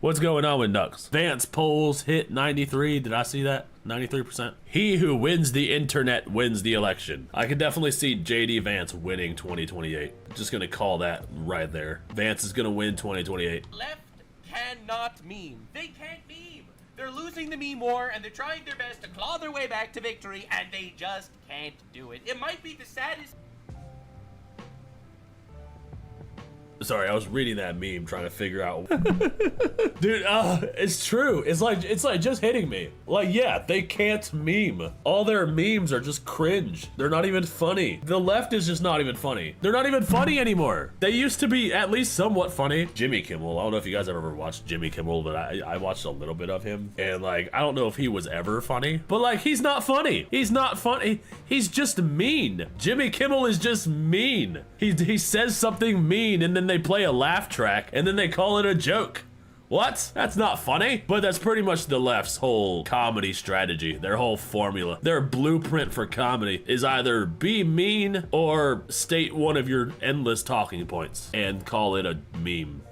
What's going on with Nux? Vance polls hit 93. Did I see that? 93%. He who wins the internet wins the election. I could definitely see JD Vance winning 2028. Just gonna call that right there. Vance is gonna win 2028. Left cannot meme. They can't meme. They're losing the meme war, and they're trying their best to claw their way back to victory, and they just can't do it. It might be the saddest. Sorry, I was reading that meme trying to figure out. Dude, it's true. It's like just hitting me. Like, yeah, they can't meme. All their memes are just cringe. They're not even funny. The left is just not even funny. They're not even funny anymore. They used to be at least somewhat funny. Jimmy Kimmel, I don't know if you guys have ever watched Jimmy Kimmel, but I watched a little bit of him. And like, I don't know if he was ever funny, but like, he's not funny. He's not funny. He's just mean. Jimmy Kimmel is just mean. He says something mean and then they play a laugh track and then they call it a joke. What? That's not funny. But that's pretty much the left's whole comedy strategy, their whole formula. Their blueprint for comedy is either be mean or state one of your endless talking points and call it a meme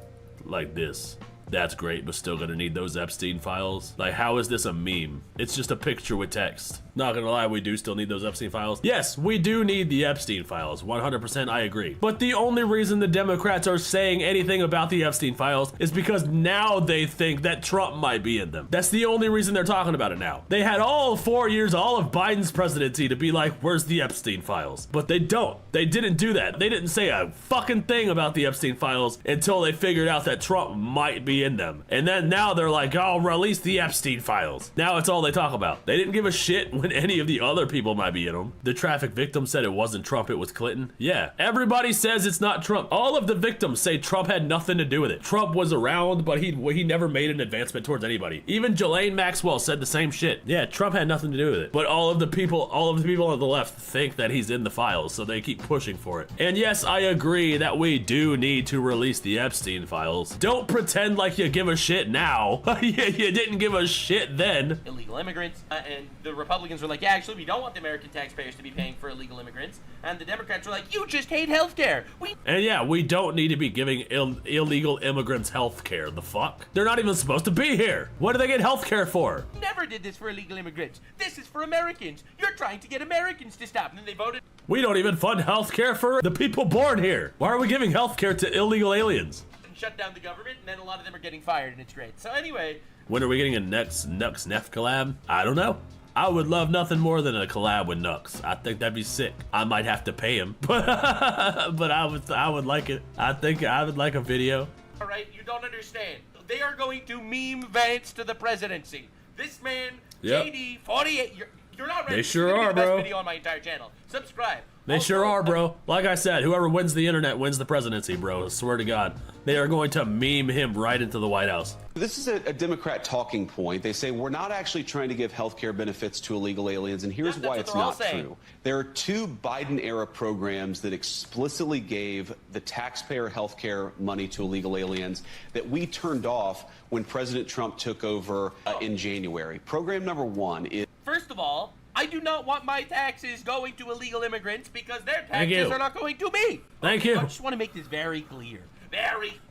like this. That's great, but still gonna need those Epstein files. Like, how is this a meme? It's just a picture with text. Not gonna lie, we do still need those Epstein files. Yes, we do need the Epstein files. 100% I agree. But the only reason the Democrats are saying anything about the Epstein files is because now they think that Trump might be in them. That's the only reason they're talking about it now. They had all 4 years, all of Biden's presidency to be like, where's the Epstein files? But they don't. They didn't do that. They didn't say a fucking thing about the Epstein files until they figured out that Trump might be in them. And then now they're like, oh, release the Epstein files. Now it's all they talk about. They didn't give a shit when any of the other people might be in them. The traffic victim said it wasn't Trump, it was Clinton. Yeah, everybody says it's not Trump. All of the victims say Trump had nothing to do with it. Trump was around, but he never made an advancement towards anybody. Even Ghislaine Maxwell said the same shit. Yeah, Trump had nothing to do with it. But all of the people on the left think that he's in the files, so they keep pushing for it. And yes, I agree that we do need to release the Epstein files. Don't pretend like you give a shit now. You didn't give a shit then. Illegal immigrants, and the Republicans were like, yeah, actually, we don't want the American taxpayers to be paying for illegal immigrants. And the Democrats were like, you just hate healthcare. And yeah, we don't need to be giving illegal immigrants healthcare. The fuck? They're not even supposed to be here. What do they get healthcare for? Never did this for illegal immigrants. This is for Americans. You're trying to get Americans to stop. And then they voted. We don't even fund healthcare for the people born here. Why are we giving healthcare to illegal aliens? Shut down the government, and then a lot of them are getting fired, and it's great. So anyway, when are we getting a Nux Neph collab? I don't know. I would love nothing more than a collab with Nux. I think that'd be sick. I might have to pay him, but I would like it. I think I would like a video. All right, you don't understand. They are going to meme Vance to the presidency. This man, yep. JD 48. You're not ready. They sure are, bro. Best video on my entire channel. Subscribe. They also, sure are, bro. Like I said, whoever wins the internet wins the presidency, bro. I swear to God. They are going to meme him right into the White House. This is a Democrat talking point. They say we're not actually trying to give health care benefits to illegal aliens, and here's why it's not true. There are 2 Biden-era programs that explicitly gave the taxpayer health care money to illegal aliens that we turned off when President Trump took over in January. Program number 1 is... First of all, I do not want my taxes going to illegal immigrants because their taxes are not going to me. Thank you. I just want to make this very clear.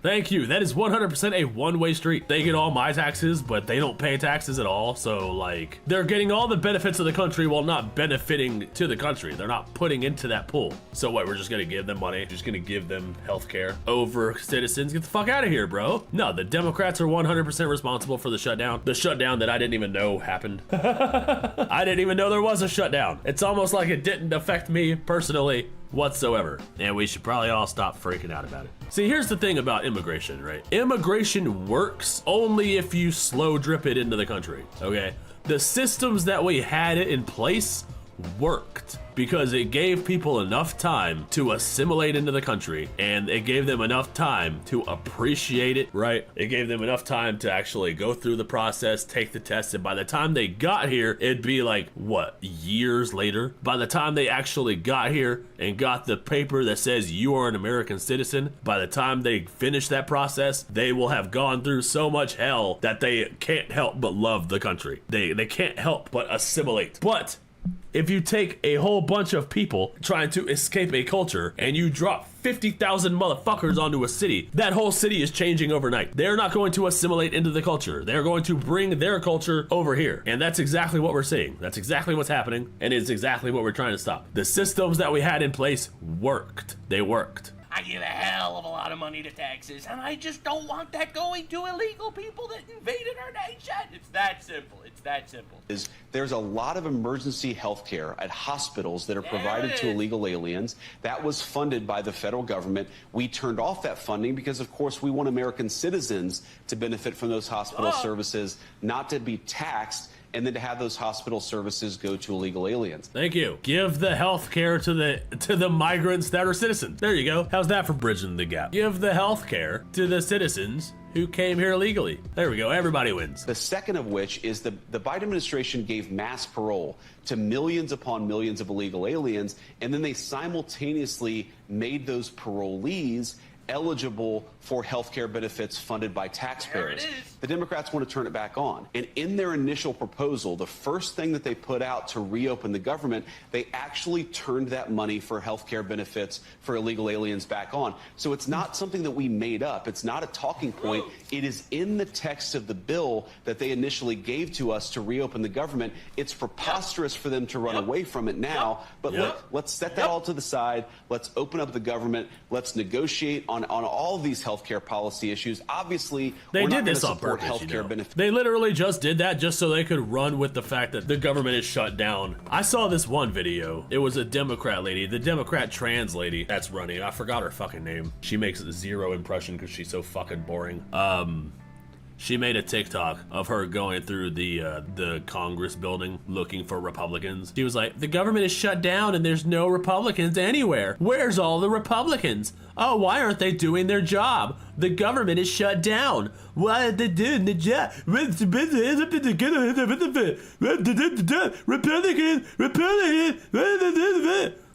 Thank you. That is 100% a one-way street. They get all my taxes, but they don't pay taxes at all. So, like, they're getting all the benefits of the country while not benefiting to the country. They're not putting into that pool. So what, we're just gonna give them money? Just gonna give them health care over citizens? Get the fuck out of here, bro. No, the Democrats are 100% responsible for the shutdown. The shutdown that I didn't even know happened. I didn't even know there was a shutdown. It's almost like it didn't affect me personally whatsoever. And we should probably all stop freaking out about it. See, here's the thing about immigration, right? Immigration works only if you slow drip it into the country, okay? The systems that we had in place worked because it gave people enough time to assimilate into the country, and it gave them enough time to appreciate it, right? It gave them enough time to actually go through the process, take the test, and by the time they got here, it'd be like, what, years later? By the time they actually got here and got the paper that says you are an American citizen, by the time they finish that process, they will have gone through so much hell that they can't help but love the country. They can't help but assimilate. But If you take a whole bunch of people trying to escape a culture and you drop 50,000 motherfuckers onto a city, that whole city is changing overnight. They're not going to assimilate into the culture. They're going to bring their culture over here. And that's exactly what we're seeing. That's exactly what's happening. And it's exactly what we're trying to stop. The systems that we had in place worked. They worked. I give a hell of a lot of money to taxes, and I just don't want that going to illegal people that invaded our nation. It's that simple. It's that simple. There's a lot of emergency health care at hospitals that are provided to illegal aliens. That was funded by the federal government. We turned off that funding because, of course, we want American citizens to benefit from those hospital services, not to be taxed, and then to have those hospital services go to illegal aliens. Thank you. Give the health care to the migrants that are citizens. There you go. How's that for bridging the gap? Give the health care to the citizens who came here illegally. There we go. Everybody wins. The second of which is the Biden administration gave mass parole to millions upon millions of illegal aliens, and then they simultaneously made those parolees eligible for health care benefits funded by taxpayers. The Democrats want to turn it back on. And in their initial proposal, the first thing that they put out to reopen the government, they actually turned that money for health care benefits for illegal aliens back on. So it's not something that we made up. It's not a talking point. It is in the text of the bill that they initially gave to us to reopen the government. It's preposterous for them to run away from it now. But let's set that all to the side. Let's open up the government. Let's negotiate on all of these healthcare policy issues. Obviously, they did this on purpose. Healthcare benefits. They literally just did that just so they could run with the fact that the government is shut down. I saw this one video. It was a Democrat lady, the Democrat trans lady that's running. I forgot her fucking name. She makes zero impression because she's so fucking boring. She made a TikTok of her going through the Congress building looking for Republicans. She was like, the government is shut down and there's no Republicans anywhere. Where's all the Republicans? Oh, why aren't they doing their job? The government is shut down. Why aren't they doing the job? Republican.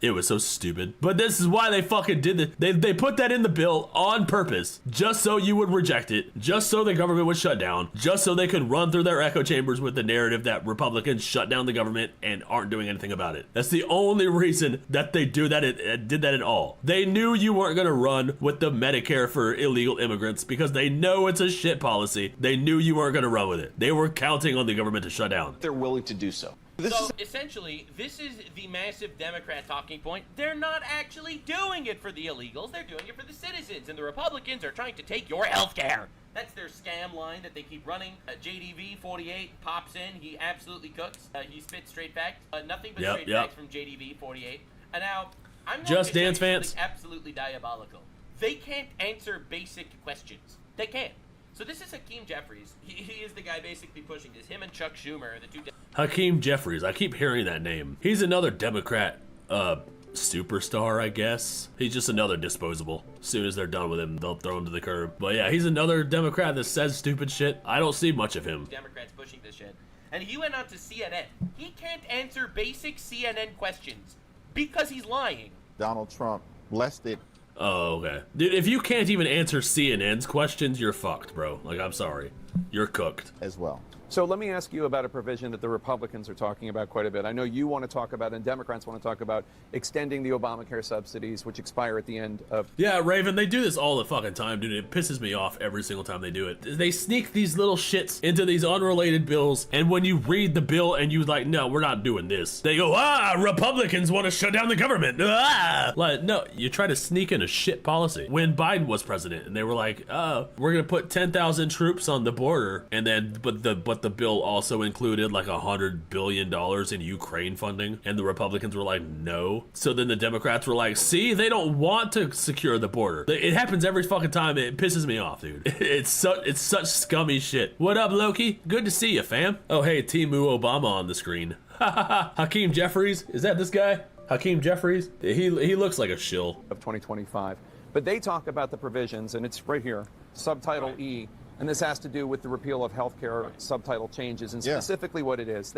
It was so stupid. But this is why they fucking did it. They put that in the bill on purpose, just so you would reject it, just so the government was shut down, just so they could run through their echo chambers with the narrative that Republicans shut down the government and aren't doing anything about it. That's the only reason that they did that at all. They knew you weren't gonna run with the Medicare for illegal immigrants because they know it's a shit policy. They knew you weren't gonna run with it. They were counting on the government to shut down. They're willing to do so. So essentially, this is the massive Democrat talking point. They're not actually doing it for the illegals. They're doing it for the citizens. And the Republicans are trying to take your health care. That's their scam line that they keep running. JDV 48 pops in. He absolutely cooks. He spits straight facts. Nothing but straight facts from JDV 48. And now, I'm Just Dance Vance. Absolutely diabolical. They can't answer basic questions. They can't. So this is Hakeem Jeffries. He is the guy basically pushing this. Him and Chuck Schumer are the two. Hakeem Jeffries. I keep hearing that name. He's another Democrat superstar, I guess. He's just another disposable. As soon as they're done with him, they'll throw him to the curb. But yeah, he's another Democrat that says stupid shit. I don't see much of him. Democrats pushing this shit. And he went on to CNN. He can't answer basic CNN questions because he's lying. Donald Trump blessed it. Oh, okay. Dude, if you can't even answer CNN's questions, you're fucked, bro. Like, I'm sorry. You're cooked. As well. So let me ask you about a provision that the Republicans are talking about quite a bit. I know you want to talk about, and Democrats want to talk about, extending the Obamacare subsidies, which expire at the end of... Yeah, Raven, they do this all the fucking time, dude. It pisses me off every single time they do it. They sneak these little shits into these unrelated bills, and when you read the bill and you like, no, we're not doing this. They go, Republicans want to shut down the government. Like, no, you try to sneak in a shit policy. When Biden was president, and they were like, we're going to put 10,000 troops on the border, and then, but the bill also included like $100 billion in Ukraine funding, and the Republicans were like, no. So then the Democrats were like, see, they don't want to secure the border. It happens every fucking time. It pisses me off, dude. It's such scummy shit. What up, Loki? Good to see you, fam. Oh, hey, Timu Obama on the screen. Hakeem Jeffries, is that this guy? Hakeem Jeffries? He looks like a shill. Of 2025. But they talk about the provisions, and it's right here, subtitle E. And this has to do with the repeal of healthcare subtitle changes, and specifically what it is.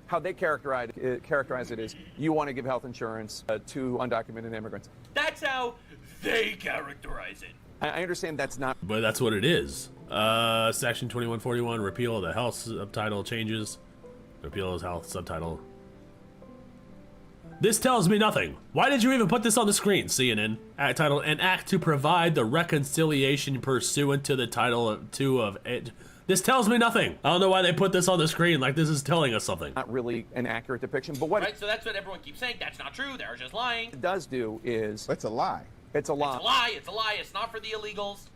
How they characterize it is, you want to give health insurance to undocumented immigrants. That's how they characterize it. I understand that's not. But that's what it is. Section 2141, repeal of the health subtitle changes. Repeal of health subtitle This tells me nothing. Why did you even put this on the screen, CNN? Act title, an act to provide the reconciliation pursuant to the title of 2 of it. This tells me nothing. I don't know why they put this on the screen like this is telling us something. Not really an accurate depiction, but what Right, so that's what everyone keeps saying. That's not true. They're just lying. it does do is It's a lie. it's a lie. It's a lie. It's a lie. It's not for the illegals.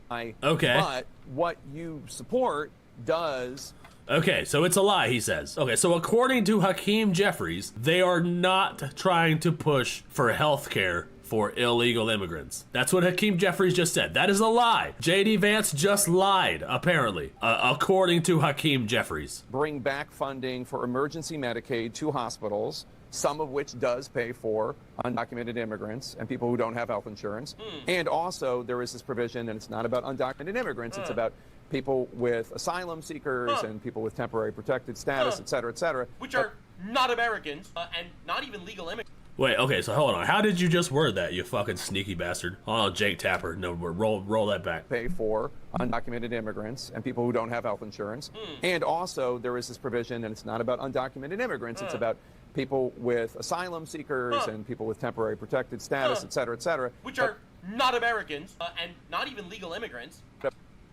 Okay. But what you support does. Okay, so it's a lie, he says. Okay, so according to Hakeem Jeffries, they are not trying to push for health care for illegal immigrants. That's what Hakeem Jeffries just said. That is a lie. JD Vance just lied, apparently, according to Hakeem Jeffries. Bring back funding for emergency Medicaid to hospitals, some of which does pay for undocumented immigrants and people who don't have health insurance. And also, there is this provision, and it's not about undocumented immigrants, it's about people with asylum seekers and people with temporary protected status, et cetera, Which are not Americans and not even legal immigrants. Wait, okay, so hold on. How did you just word that, you fucking sneaky bastard? Oh, Jake Tapper. No, roll that back. Pay for undocumented immigrants and people who don't have health insurance. And also, there is this provision, and it's not about undocumented immigrants, it's about people with asylum seekers and people with temporary protected status, et cetera. Which are not Americans and not even legal immigrants.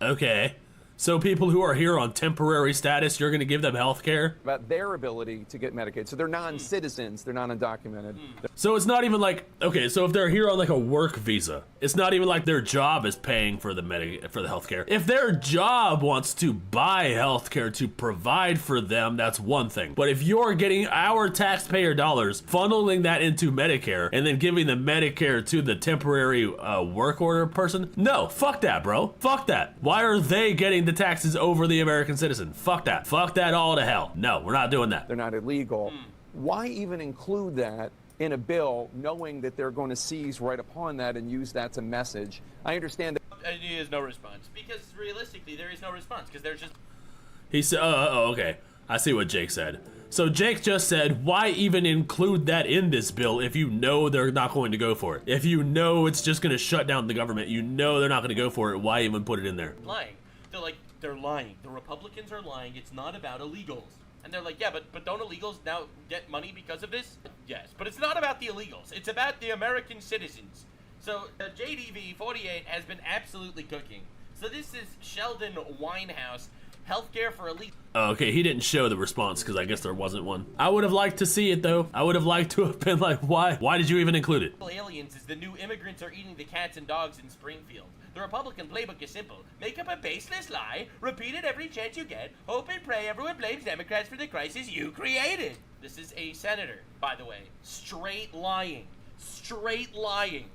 Okay. So people who are here on temporary status, you're going to give them health care? About their ability to get Medicaid. So they're non-citizens, they're not undocumented. So it's not even like, okay, so if they're here on like a work visa, it's not even like their job is paying for the healthcare. If their job wants to buy healthcare to provide for them, that's one thing. But if you're getting our taxpayer dollars, funneling that into Medicare, and then giving the Medicare to the temporary work order person, no, fuck that, bro. Fuck that. Why are they getting the taxes over the American citizen? Fuck that. Fuck that all to hell. No, we're not doing that. They're not illegal. Why even include that in a bill, knowing that they're going to seize right upon that and use that to message? I understand that. There is no response because realistically, there is no response because there's just. He said, okay. I see what Jake said. So Jake just said, why even include that in this bill if you know they're not going to go for it? If you know it's just going to shut down the government, you know they're not going to go for it, why even put it in there? Lying. They're lying. The Republicans are lying. It's not about illegals. And they're like, yeah, but don't illegals now get money because of this? Yes, but it's not about the illegals. It's about the American citizens. So JDV 48 has been absolutely cooking. So this is Sheldon Winehouse, healthcare for elite. Okay, he didn't show the response because I guess there wasn't one. I would have liked to see it though. I would have liked to have been like, why? Why did you even include it? Aliens is the new immigrants are eating the cats and dogs in Springfield. The Republican playbook is simple. Make up a baseless lie, repeat it every chance you get, hope and pray everyone blames Democrats for the crisis you created. This is a senator, by the way. Straight lying. Straight lying.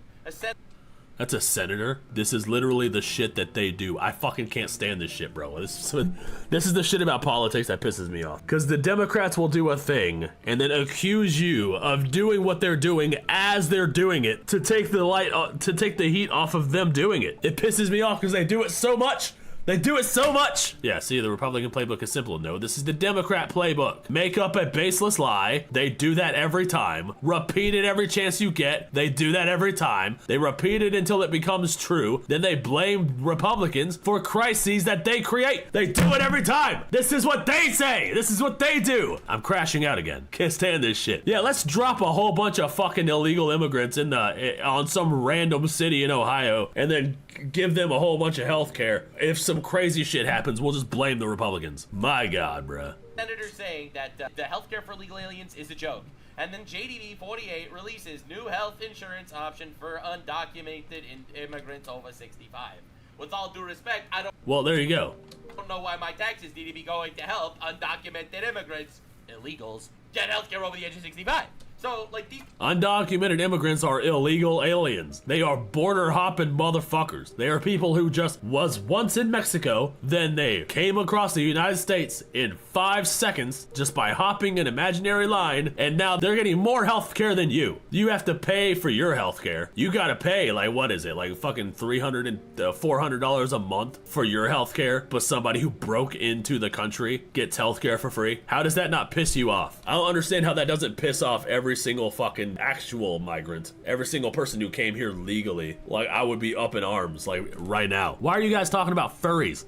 That's a senator? This is literally the shit that they do. I fucking can't stand this shit, bro. This is the shit about politics that pisses me off. Because the Democrats will do a thing and then accuse you of doing what they're doing as they're doing it to take the heat off of them doing it. It pisses me off because they do it so much. They do it so much! Yeah, see, the Republican playbook is simple. No, this is the Democrat playbook. Make up a baseless lie. They do that every time. Repeat it every chance you get. They do that every time. They repeat it until it becomes true. Then they blame Republicans for crises that they create. They do it every time. This is what they say. This is what they do. I'm crashing out again. Can't stand this shit. Yeah, let's drop a whole bunch of fucking illegal immigrants on some random city in Ohio and then give them a whole bunch of health care. If some crazy shit happens, we'll just blame the Republicans. My God, bruh. Senator saying that the healthcare for illegal aliens is a joke. And then JDV 48 releases new health insurance option for undocumented immigrants over 65. With all due respect, Well, there you go. I don't know why my taxes need to be going to help undocumented immigrants, illegals, get healthcare over the age of 65. So, like, these undocumented immigrants are illegal aliens. They are border hopping motherfuckers. They are people who just was once in Mexico, then they came across the United States in 5 seconds just by hopping an imaginary line, and now they're getting more health care than you. You have to pay for your health care. You gotta pay, like, what is it, like fucking $300 and $400 a month for your health care, but somebody who broke into the country gets health care for free? How does that not piss you off? I don't understand how that doesn't piss off every every single fucking actual migrant, every single person who came here legally, like I would be up in arms like right now. Why are you guys talking about furries?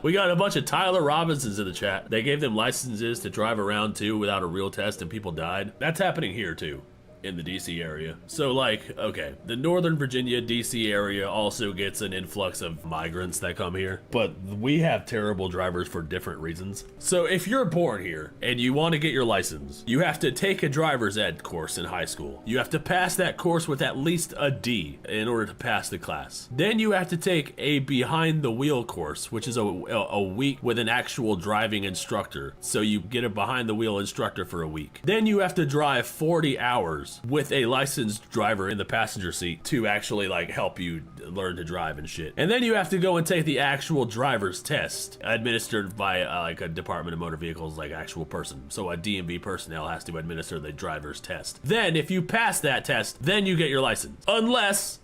We got a bunch of Tyler Robinsons in the chat. They gave them licenses to drive around too without a real test and people died. That's happening here too, in the DC area. So like, okay, the Northern Virginia, DC area also gets an influx of migrants that come here, but we have terrible drivers for different reasons. So if you're born here and you want to get your license, you have to take a driver's ed course in high school. You have to pass that course with at least a D in order to pass the class. Then you have to take a behind the wheel course, which is a week with an actual driving instructor. So you get a behind the wheel instructor for a week. Then you have to drive 40 hours with a licensed driver in the passenger seat to actually like help you learn to drive and shit. And then you have to go and take the actual driver's test administered by like a Department of Motor Vehicles, like actual person. So a DMV personnel has to administer the driver's test. Then if you pass that test, then you get your license. Unless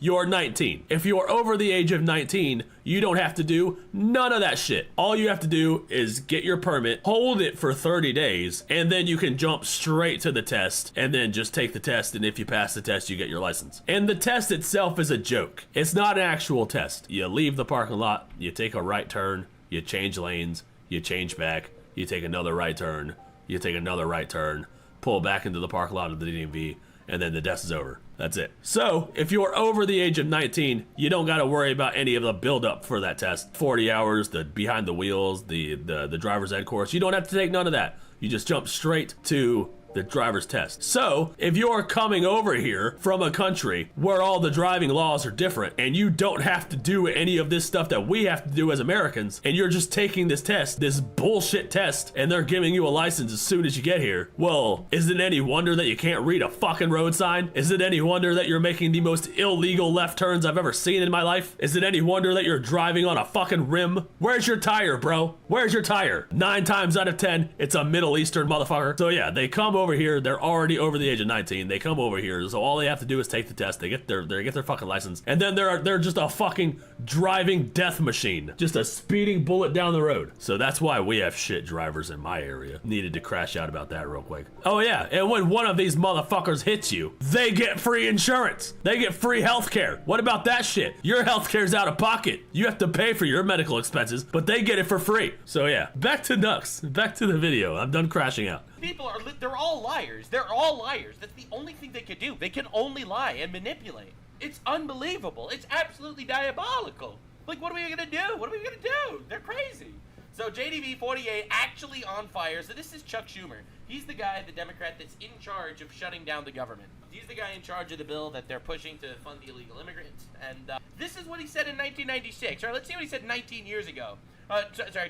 you're 19. If you're over the age of 19, you don't have to do none of that shit. All you have to do is get your permit, hold it for 30 days, and then you can jump straight to the test and then just take the test. And if you pass the test, you get your license. And the test itself is a joke. It's not an actual test. You leave the parking lot, you take a right turn, you change lanes, you change back, you take another right turn, you take another right turn, pull back into the parking lot of the DMV, and then the test is over. That's it. So if you're over the age of 19, you don't got to worry about any of the build-up for that test. 40 hours, the behind the wheels, the driver's ed course. You don't have to take none of that. You just jump straight to the driver's test. So if you're coming over here from a country where all the driving laws are different and you don't have to do any of this stuff that we have to do as Americans, and you're just taking this test, this bullshit test, and they're giving you a license as soon as you get here, well, is it any wonder that you can't read a fucking road sign? Is it any wonder that you're making the most illegal left turns I've ever seen in my life? Is it any wonder that you're driving on a fucking rim? Where's your tire, bro? Where's your tire? 9 times out of 10, it's a Middle Eastern motherfucker. So yeah, they come over here, they're already over the age of 19, they come over here, so all they have to do is take the test, they get their fucking license, and then they're just a fucking driving death machine, just a speeding bullet down the road. So that's why we have shit drivers in my area. Needed to crash out about that real quick. Oh yeah, and when one of these motherfuckers hits you, they get free insurance, they get free healthcare. What about that shit? Your healthcare's out of pocket, you have to pay for your medical expenses, but they get it for free. So yeah, back to Nux, back to the video. I'm done crashing out. People are, they're all liars. They're all liars. That's the only thing they can do. They can only lie and manipulate. It's unbelievable. It's absolutely diabolical. Like, what are we gonna do? What are we gonna do? They're crazy. So JDB 48 actually on fire. So this is Chuck Schumer. He's the guy, the Democrat, that's in charge of shutting down the government. He's the guy in charge of the bill that they're pushing to fund the illegal immigrants. And this is what he said in 1996. All right, let's see what he said 19 years ago.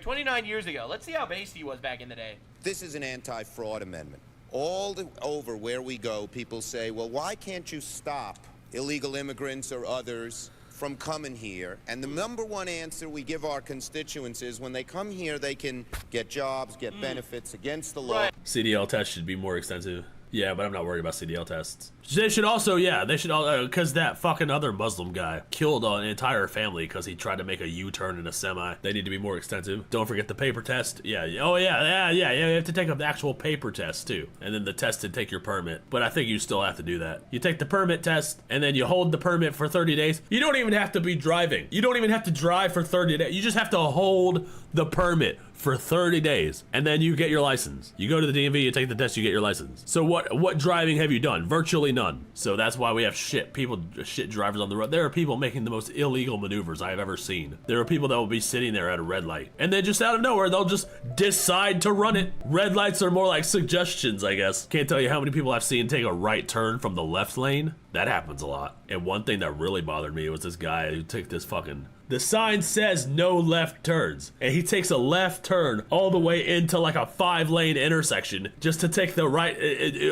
29 years ago. Let's see how based he was back in the day. This is an anti-fraud amendment. All over where we go, people say, well, why can't you stop illegal immigrants or others from coming here? And the number one answer we give our constituents is when they come here, they can get jobs, get benefits against the law. Right. CDL tests should be more extensive. Yeah, but I'm not worried about CDL tests. They should also, yeah, they should all, because that fucking other Muslim guy killed an entire family because he tried to make a U-turn in a semi. They need to be more extensive. Don't forget the paper test. Yeah, oh yeah, you have to take an actual paper test too. And then the test to take your permit. But I think you still have to do that. You take the permit test and then you hold the permit for 30 days. You don't even have to be driving. You don't even have to drive for 30 days. You just have to hold the permit for 30 days and then you get your license. You go to the DMV, you take the test, you get your license. So what driving have you done? Virtually none. So that's why we have shit drivers on the road. There are people making the most illegal maneuvers I have ever seen. There are people that will be sitting there at a red light and then just out of nowhere they'll just decide to run it. Red lights are more like suggestions, I guess. Can't tell you how many people I've seen take a right turn from the left lane. That happens a lot. And one thing that really bothered me was this guy who took this fucking... The sign says no left turns, and he takes a left turn all the way into like a 5-lane intersection just to take the right.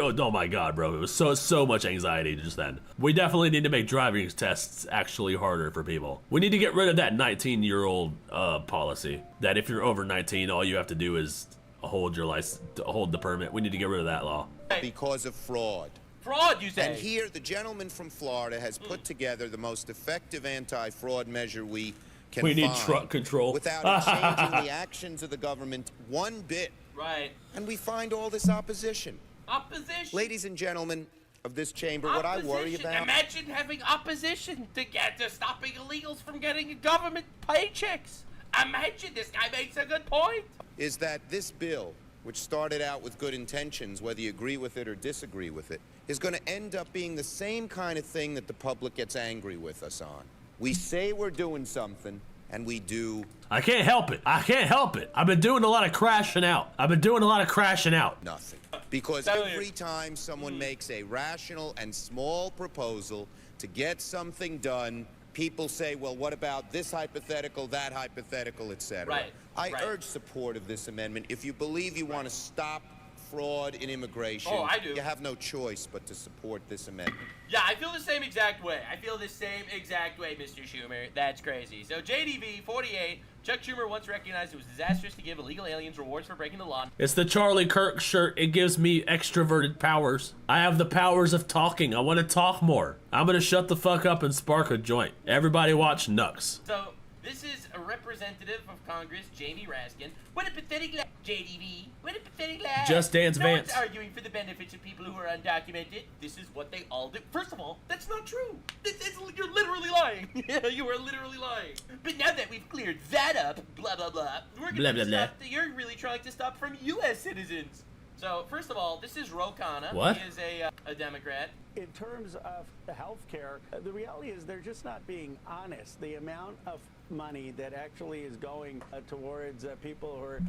Oh my god, bro, it was so much anxiety just then. We definitely need to make driving tests actually harder for people. We need to get rid of that 19-year-old policy that if you're over 19, all you have to do is hold your license, hold the permit. We need to get rid of that law. Because of fraud. Fraud, you say? And here, the gentleman from Florida has put together the most effective anti-fraud measure we can find. We need truck control. Without it changing the actions of the government one bit. Right. And we find all this opposition. Opposition. Ladies and gentlemen of this chamber, what I worry about... Imagine having opposition to stopping illegals from getting government paychecks. Imagine, this guy makes a good point. ...is that this bill, which started out with good intentions, whether you agree with it or disagree with it, is going to end up being the same kind of thing that the public gets angry with us on. We say we're doing something, and we do... I can't help it. I can't help it. I've been doing a lot of crashing out. Nothing. Because every time someone makes a rational and small proposal to get something done, people say, well, what about this hypothetical, that hypothetical, etc. Right. I urge support of this amendment. If you believe you want to stop fraud in immigration, I do. You have no choice but to support this amendment. Yeah, I feel the same exact way. Mr. Schumer. That's crazy. So JDV 48, Chuck Schumer once recognized it was disastrous to give illegal aliens rewards for breaking the law. It's the Charlie Kirk shirt. It gives me extroverted powers. I have the powers of talking. I want to talk more. I'm gonna shut the fuck up and spark a joint. Everybody watch Nux. So this is a representative of Congress, Jamie Raskin. What a pathetic laugh, JDV. What a pathetic laugh. Just Dance Vance. No one's arguing for the benefits of people who are undocumented. This is what they all do. First of all, that's not true. You're literally lying. You are literally lying. But now that we've cleared that up, blah, blah, blah, we're going to stop. You're really trying to stop from U.S. citizens. So, first of all, this is Ro Khanna. What? He is a Democrat. In terms of the health care, the reality is they're just not being honest. The amount of money that actually is going towards people who are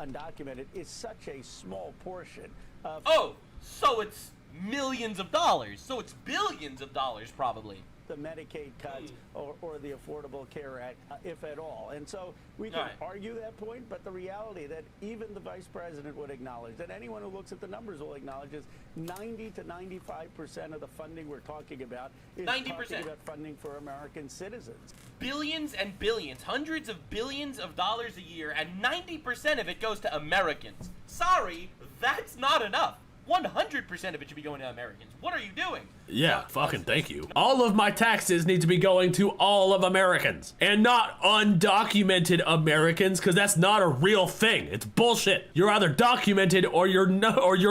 undocumented is such a small portion of... Oh, so it's millions of dollars. So it's billions of dollars, probably. The Medicaid cuts or the Affordable Care Act, if at all. And so we can argue that point, but the reality that even the vice president would acknowledge, that anyone who looks at the numbers will acknowledge, is 90 to 95% of the funding we're talking about is 90%. talking about funding for American citizens. Billions and billions, hundreds of billions of dollars a year, and 90% of it goes to Americans. Sorry, that's not enough. 100% of it should be going to Americans. What are you doing? Yeah, fucking thank you. All of my taxes need to be going to all of Americans and not undocumented Americans, because that's not a real thing. It's bullshit. You're either documented or you're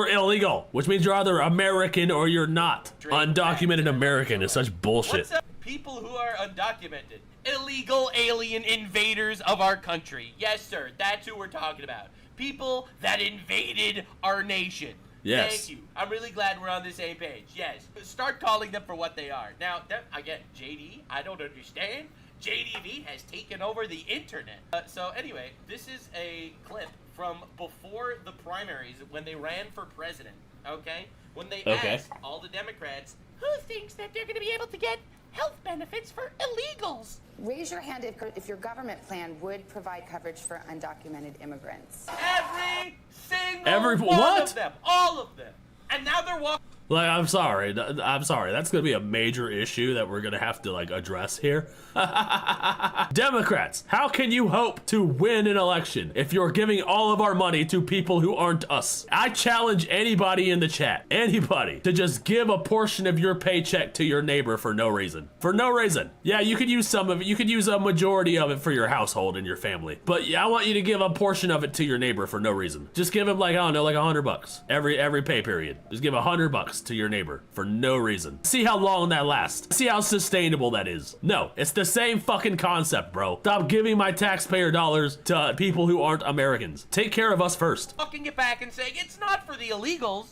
illegal, which means you're either American or you're not. Undocumented American is such bullshit. What's up, people who are undocumented? Illegal alien invaders of our country. Yes, sir. That's who we're talking about. People that invaded our nation. Yes. Thank you. I'm really glad we're on the same page. Yes. Start calling them for what they are. Now, again, JD, I don't understand. JDV has taken over the internet. So anyway, this is a clip from before the primaries when they ran for president, okay? When they asked all the Democrats, who thinks that they're going to be able to get health benefits for illegals? Raise your hand if your government plan would provide coverage for undocumented immigrants. Every single one of them. All of them. And now they're walking. Like, I'm sorry. That's gonna be a major issue that we're gonna have to like address here. Democrats, how can you hope to win an election if you're giving all of our money to people who aren't us? I challenge anybody in the chat, anybody, to just give a portion of your paycheck to your neighbor for no reason. For no reason. Yeah, you could use some of it. You could use a majority of it for your household and your family. But yeah, I want you to give a portion of it to your neighbor for no reason. Just give him like, I don't know, like $100 every pay period. Just give $100 to your neighbor for no reason. See how long that lasts. See how sustainable that is. No, it's the same fucking concept, bro. Stop giving my taxpayer dollars to people who aren't Americans. Take care of us first. Fucking it back and saying it's not for the illegals.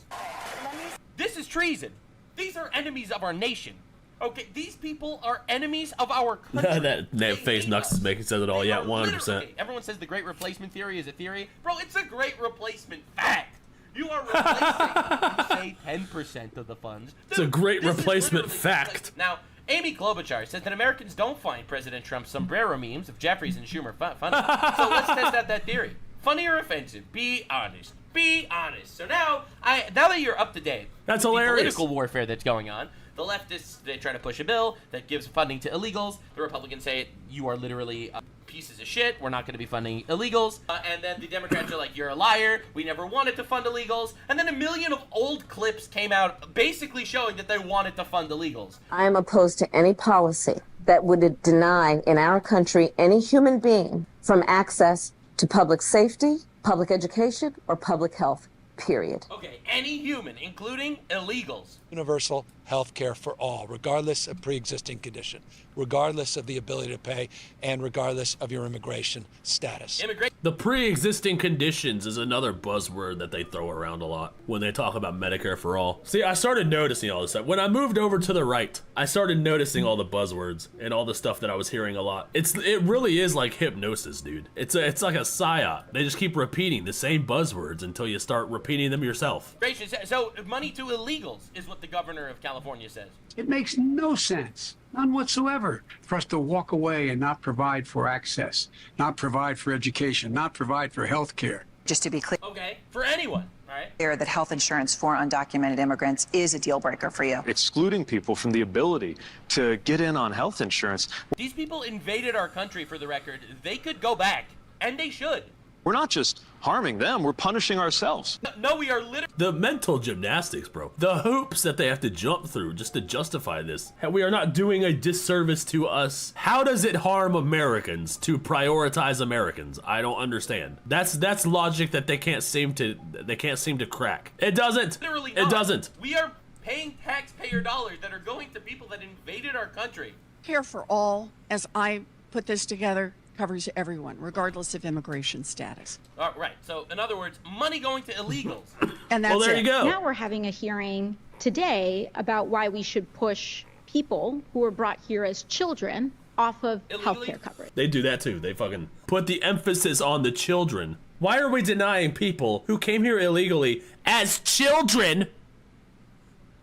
This is treason. These are enemies of our nation. Okay, these people are enemies of our country. that face Nux is making says it all. Yeah, 100%. Everyone says the great replacement theory is a theory. Bro, it's a great replacement fact. You are replacing, say, 10% of the funds. Dude, it's a great replacement fact. Now, Amy Klobuchar says that Americans don't find President Trump's sombrero memes of Jeffries and Schumer funny. So let's test out that theory. Funny or offensive? Be honest. Be honest. So now that you're up to date, that's hilarious. The political warfare that's going on. The leftists, they try to push a bill that gives funding to illegals. The Republicans say, you are literally pieces of shit. We're not going to be funding illegals. And then the Democrats are like, you're a liar. We never wanted to fund illegals. And then a million of old clips came out basically showing that they wanted to fund illegals. I am opposed to any policy that would deny in our country any human being from access to public safety, public education, or public health. period. Okay, any human, including illegals. Universal health care for all, regardless of pre-existing condition, regardless of the ability to pay, and regardless of your immigration status. The pre-existing conditions is another buzzword that they throw around a lot when they talk about Medicare for all. See, I started noticing all this stuff. When I moved over to the right, I started noticing all the buzzwords and all the stuff that I was hearing a lot. It really is like hypnosis, dude. It's like a psyop. They just keep repeating the same buzzwords until you start repeating them yourself. Gracious, so money to illegals is what the governor of California says. It makes no sense, none whatsoever, for us to walk away and not provide for access, not provide for education, not provide for health care. Just to be clear. Okay, for anyone, all right? That health insurance for undocumented immigrants is a deal breaker for you. Excluding people from the ability to get in on health insurance. These people invaded our country, for the record. They could go back, and they should. We're not just harming them, we're punishing ourselves. No, we are literally... The mental gymnastics, bro. The hoops that they have to jump through just to justify this. We are not doing a disservice to us. How does it harm Americans to prioritize Americans? I don't understand. That's logic that they can't seem to crack. It doesn't. Literally not. It doesn't. We are paying taxpayer dollars that are going to people that invaded our country. Care for all, as I put this together, covers everyone, regardless of immigration status. Right. So, in other words, money going to illegals. And that's there you go. Now we're having a hearing today about why we should push people who were brought here as children off of healthcare coverage. They do that too. They fucking put the emphasis on the children. Why are we denying people who came here illegally as children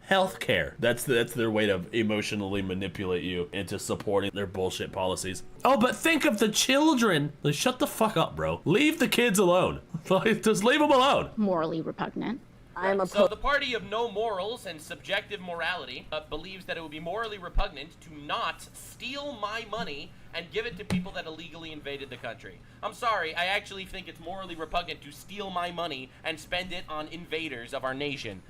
healthcare? That's their way to emotionally manipulate you into supporting their bullshit policies. Oh, but think of the children. Like, shut the fuck up, bro. Leave the kids alone. Like, just leave them alone. Morally repugnant. So the party of no morals and subjective morality believes that it would be morally repugnant to not steal my money and give it to people that illegally invaded the country. I'm sorry, I actually think it's morally repugnant to steal my money and spend it on invaders of our nation.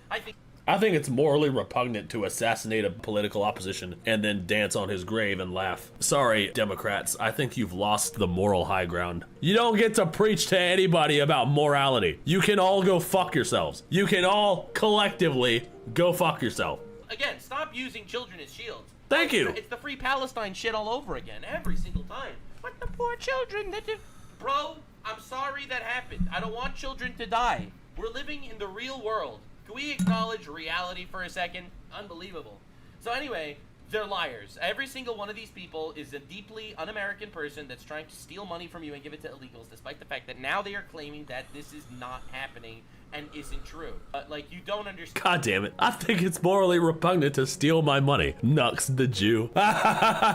I think it's morally repugnant to assassinate a political opposition and then dance on his grave and laugh. Sorry, Democrats, I think you've lost the moral high ground. You don't get to preach to anybody about morality. You can all go fuck yourselves. You can all collectively go fuck yourself. Again, stop using children as shields. Thank you. It's the Free Palestine shit all over again, every single time. But the poor children that did... Bro, I'm sorry that happened. I don't want children to die. We're living in the real world. Can we acknowledge reality for a second? Unbelievable. So anyway, they're liars. Every single one of these people is a deeply un-American person that's trying to steal money from you and give it to illegals, despite the fact that now they are claiming that this is not happening and isn't true. Like, you don't understand. God damn it. I think it's morally repugnant to steal my money. Nux the Jew.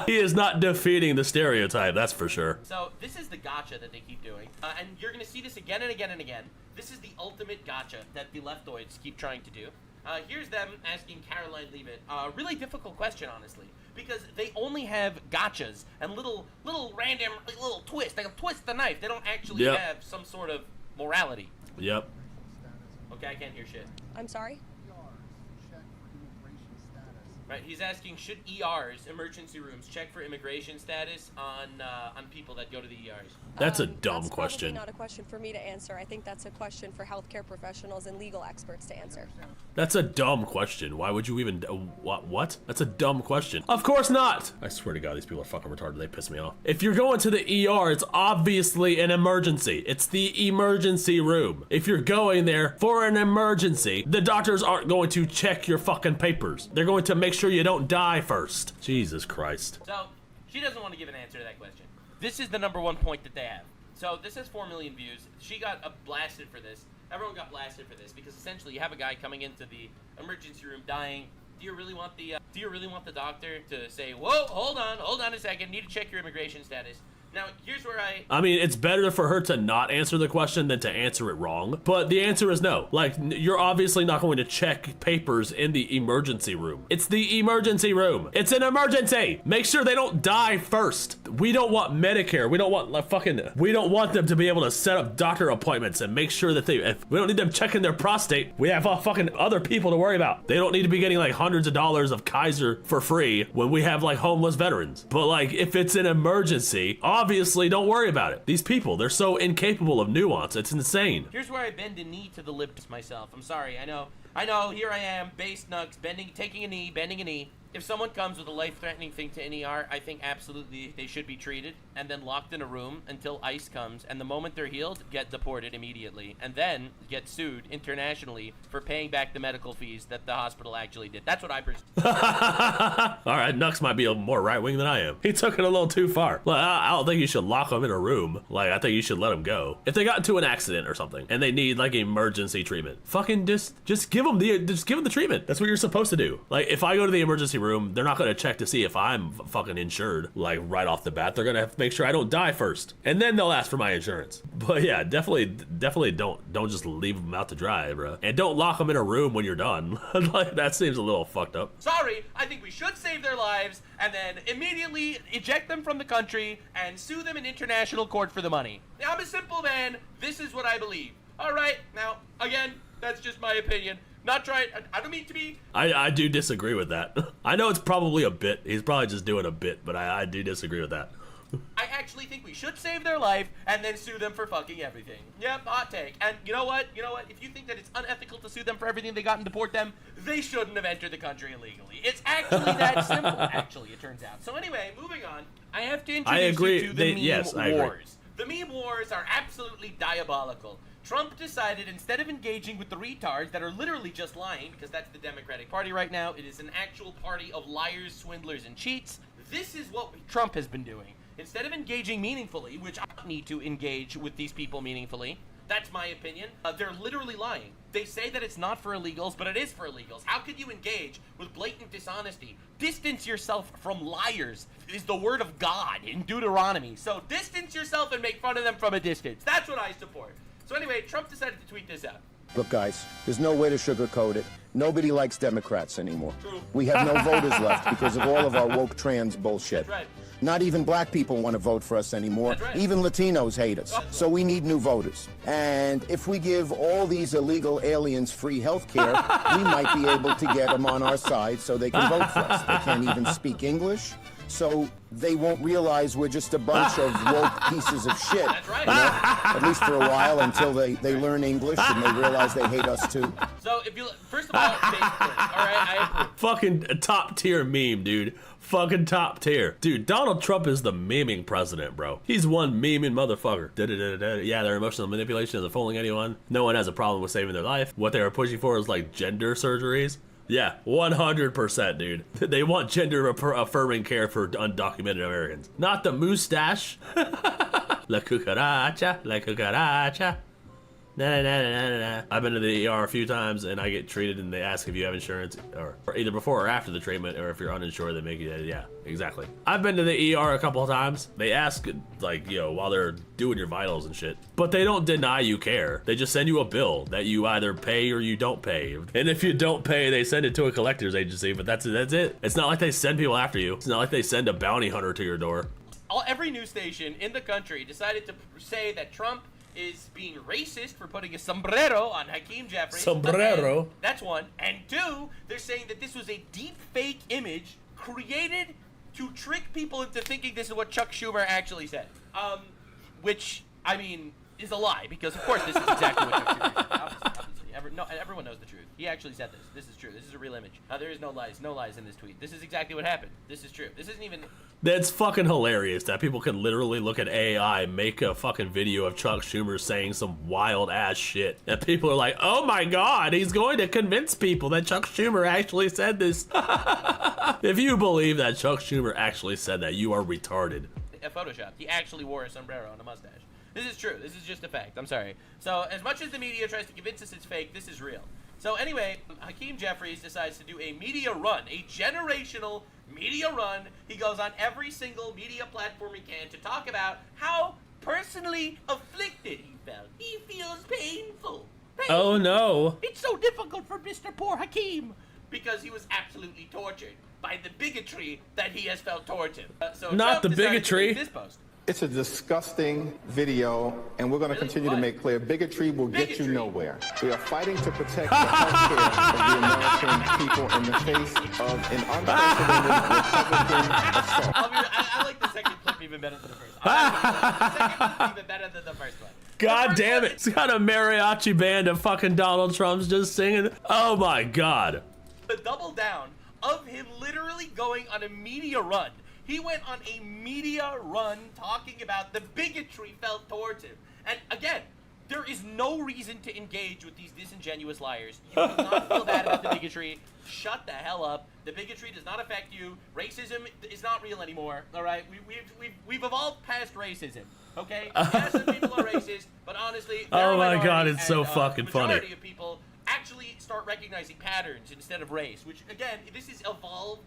He is not defeating the stereotype, that's for sure. So this is the gotcha that they keep doing. And you're going to see this again and again and again. This is the ultimate gotcha that the leftoids keep trying to do. Here's them asking Caroline Leavitt a really difficult question, honestly, because they only have gotchas and little random little twists. They twist the knife. They don't actually have some sort of morality. Yep. Okay, I can't hear shit. I'm sorry? Right, he's asking, should ERs, emergency rooms, check for immigration status on people that go to the ERs? That's a dumb question. That's probably not a question for me to answer. I think that's a question for healthcare professionals and legal experts to answer. That's a dumb question. Why would you even... What? That's a dumb question. Of course not! I swear to God, these people are fucking retarded. They piss me off. If you're going to the ER, it's obviously an emergency. It's the emergency room. If you're going there for an emergency, the doctors aren't going to check your fucking papers. They're going to make sure you don't die first. Jesus Christ. So, she doesn't want to give an answer to that question. This is the #1 point that they have. So, this has 4 million views. She got blasted for this. Everyone got blasted for this because essentially you have a guy coming into the emergency room dying. Do you really want the doctor to say, whoa, hold on a second, need to check your immigration status? Now, here's where I mean, it's better for her to not answer the question than to answer it wrong. But the answer is no. Like, you're obviously not going to check papers in the emergency room. It's the emergency room. It's an emergency. Make sure they don't die first. We don't want Medicare. We don't want we don't want them to be able to set up doctor appointments and make sure that we don't need them checking their prostate. We have fucking other people to worry about. They don't need to be getting like hundreds of dollars of Kaiser for free when we have like homeless veterans. But like, if it's an emergency, obviously don't worry about it. These people, they're so incapable of nuance. It's insane. Here's where I bend a knee to the libs myself. I'm sorry. I know. Here I am, base nugs, taking a knee, bending a knee. If someone comes with a life-threatening thing to NER, I think absolutely they should be treated and then locked in a room until ICE comes, and the moment they're healed, get deported immediately, and then get sued internationally for paying back the medical fees that the hospital actually did. That's what I perceive. All right, Nux might be more right-wing than I am. He took it a little too far. Like, I don't think you should lock them in a room. Like, I think you should let them go. If they got into an accident or something and they need like emergency treatment, fucking just give them the treatment. That's what you're supposed to do. Like, if I go to the emergency room, they're not going to check to see if I'm fucking insured, like, right off the bat. They're going to have to make sure I don't die first, and then they'll ask for my insurance. But yeah, definitely don't just leave them out to dry, bro. And don't lock them in a room when you're done. Like, that seems a little fucked up. Sorry, I think we should save their lives and then immediately eject them from the country and sue them in international court for the money. Now, I'm a simple man. This is what I believe. All right, now, again, that's just my opinion. Not trying, I don't mean to be. I do disagree with that. I know it's probably a bit. He's probably just doing a bit, but I do disagree with that. I actually think we should save their life and then sue them for fucking everything. Yep, hot take. And you know what? If you think that it's unethical to sue them for everything they got and deport them, they shouldn't have entered the country illegally. It's actually that simple, actually, it turns out. So anyway, moving on, I have to introduce you to the meme wars. The meme wars are absolutely diabolical. Trump decided instead of engaging with the retards that are literally just lying, because that's the Democratic Party right now, it is an actual party of liars, swindlers, and cheats. This is what Trump has been doing. Instead of engaging meaningfully, which I need to engage with these people meaningfully, that's my opinion, they're literally lying. They say that it's not for illegals, but it is for illegals. How could you engage with blatant dishonesty? Distance yourself from liars is the word of God in Deuteronomy. So distance yourself and make fun of them from a distance. That's what I support. So anyway, Trump decided to tweet this out. Look, guys, there's no way to sugarcoat it. Nobody likes Democrats anymore. True. We have no voters left because of all of our woke trans bullshit. That's right. Not even black people want to vote for us anymore. Right. Even Latinos hate us. So we need new voters. And if we give all these illegal aliens free health care, we might be able to get them on our side so they can vote for us. They can't even speak English, so they won't realize we're just a bunch of woke pieces of shit. That's right. You know? At least for a while, until they learn English and they realize they hate us too. So if you, first of all, Facebook, all right, I approve. Fucking top tier meme, dude. Fucking top tier. Dude, Donald Trump is the memeing president, bro. He's one memeing motherfucker. Yeah, their emotional manipulation isn't fooling anyone. No one has a problem with saving their life. What they were pushing for is like gender surgeries. Yeah, 100%, dude. They want gender-affirming care for undocumented Americans. Not the mustache. La cucaracha, la cucaracha. Nah. I've been to the ER a few times and I get treated and they ask if you have insurance or either before or after the treatment, or if you're uninsured they make you, yeah, exactly. I've been to the ER a couple of times. They ask, like, you know, while they're doing your vitals and shit, but they don't deny you care. They just send you a bill that you either pay or you don't pay. And if you don't pay, they send it to a collector's agency, but that's it. It's not like they send people after you. It's not like they send a bounty hunter to your door. Every news station in the country decided to say that Trump is being racist for putting a sombrero on Hakeem Jeffries. Sombrero. That's one. And two, they're saying that this was a deep fake image created to trick people into thinking this is what Chuck Schumer actually said. Which, I mean, is a lie, because of course this is exactly what Chuck Schumer said. Obviously, everyone knows the truth. He actually said this. This is true. This is a real image. There is no lies in this tweet. This is exactly what happened. This is true. This isn't even... That's fucking hilarious that people can literally look at AI, make a fucking video of Chuck Schumer saying some wild ass shit. And people are like, oh my God, he's going to convince people that Chuck Schumer actually said this. If you believe that Chuck Schumer actually said that, you are retarded. Photoshopped. He actually wore a sombrero and a mustache. This is true. This is just a fact. I'm sorry. So as much as the media tries to convince us it's fake, this is real. So anyway, Hakeem Jeffries decides to do a media run, a generational media run. He goes on every single media platform he can to talk about how personally afflicted he felt. He feels painful. Oh no. It's so difficult for Mr. Poor Hakeem because he was absolutely tortured by the bigotry that he has felt towards him. So not Trump the decided to bigotry. make this post. It's a disgusting video, and we're going to continue to make clear bigotry will get you nowhere. We are fighting to protect the health care of the American people in the face of an unprecedented Republican assault. I like the second clip he even better than the first one. The second one's even better than the first one. God damn it. It's got a mariachi band of fucking Donald Trumps just singing. Oh my God. The double down of him literally going on a media run. He went on a media run talking about the bigotry felt towards him. And again, there is no reason to engage with these disingenuous liars. You will not feel bad about the bigotry. Shut the hell up. The bigotry does not affect you. Racism is not real anymore. All right, we've evolved past racism. Okay, yes, some people are racist, but honestly, oh my God, it's so fucking funny. The majority of people actually start recognizing patterns instead of race, which again, this is evolved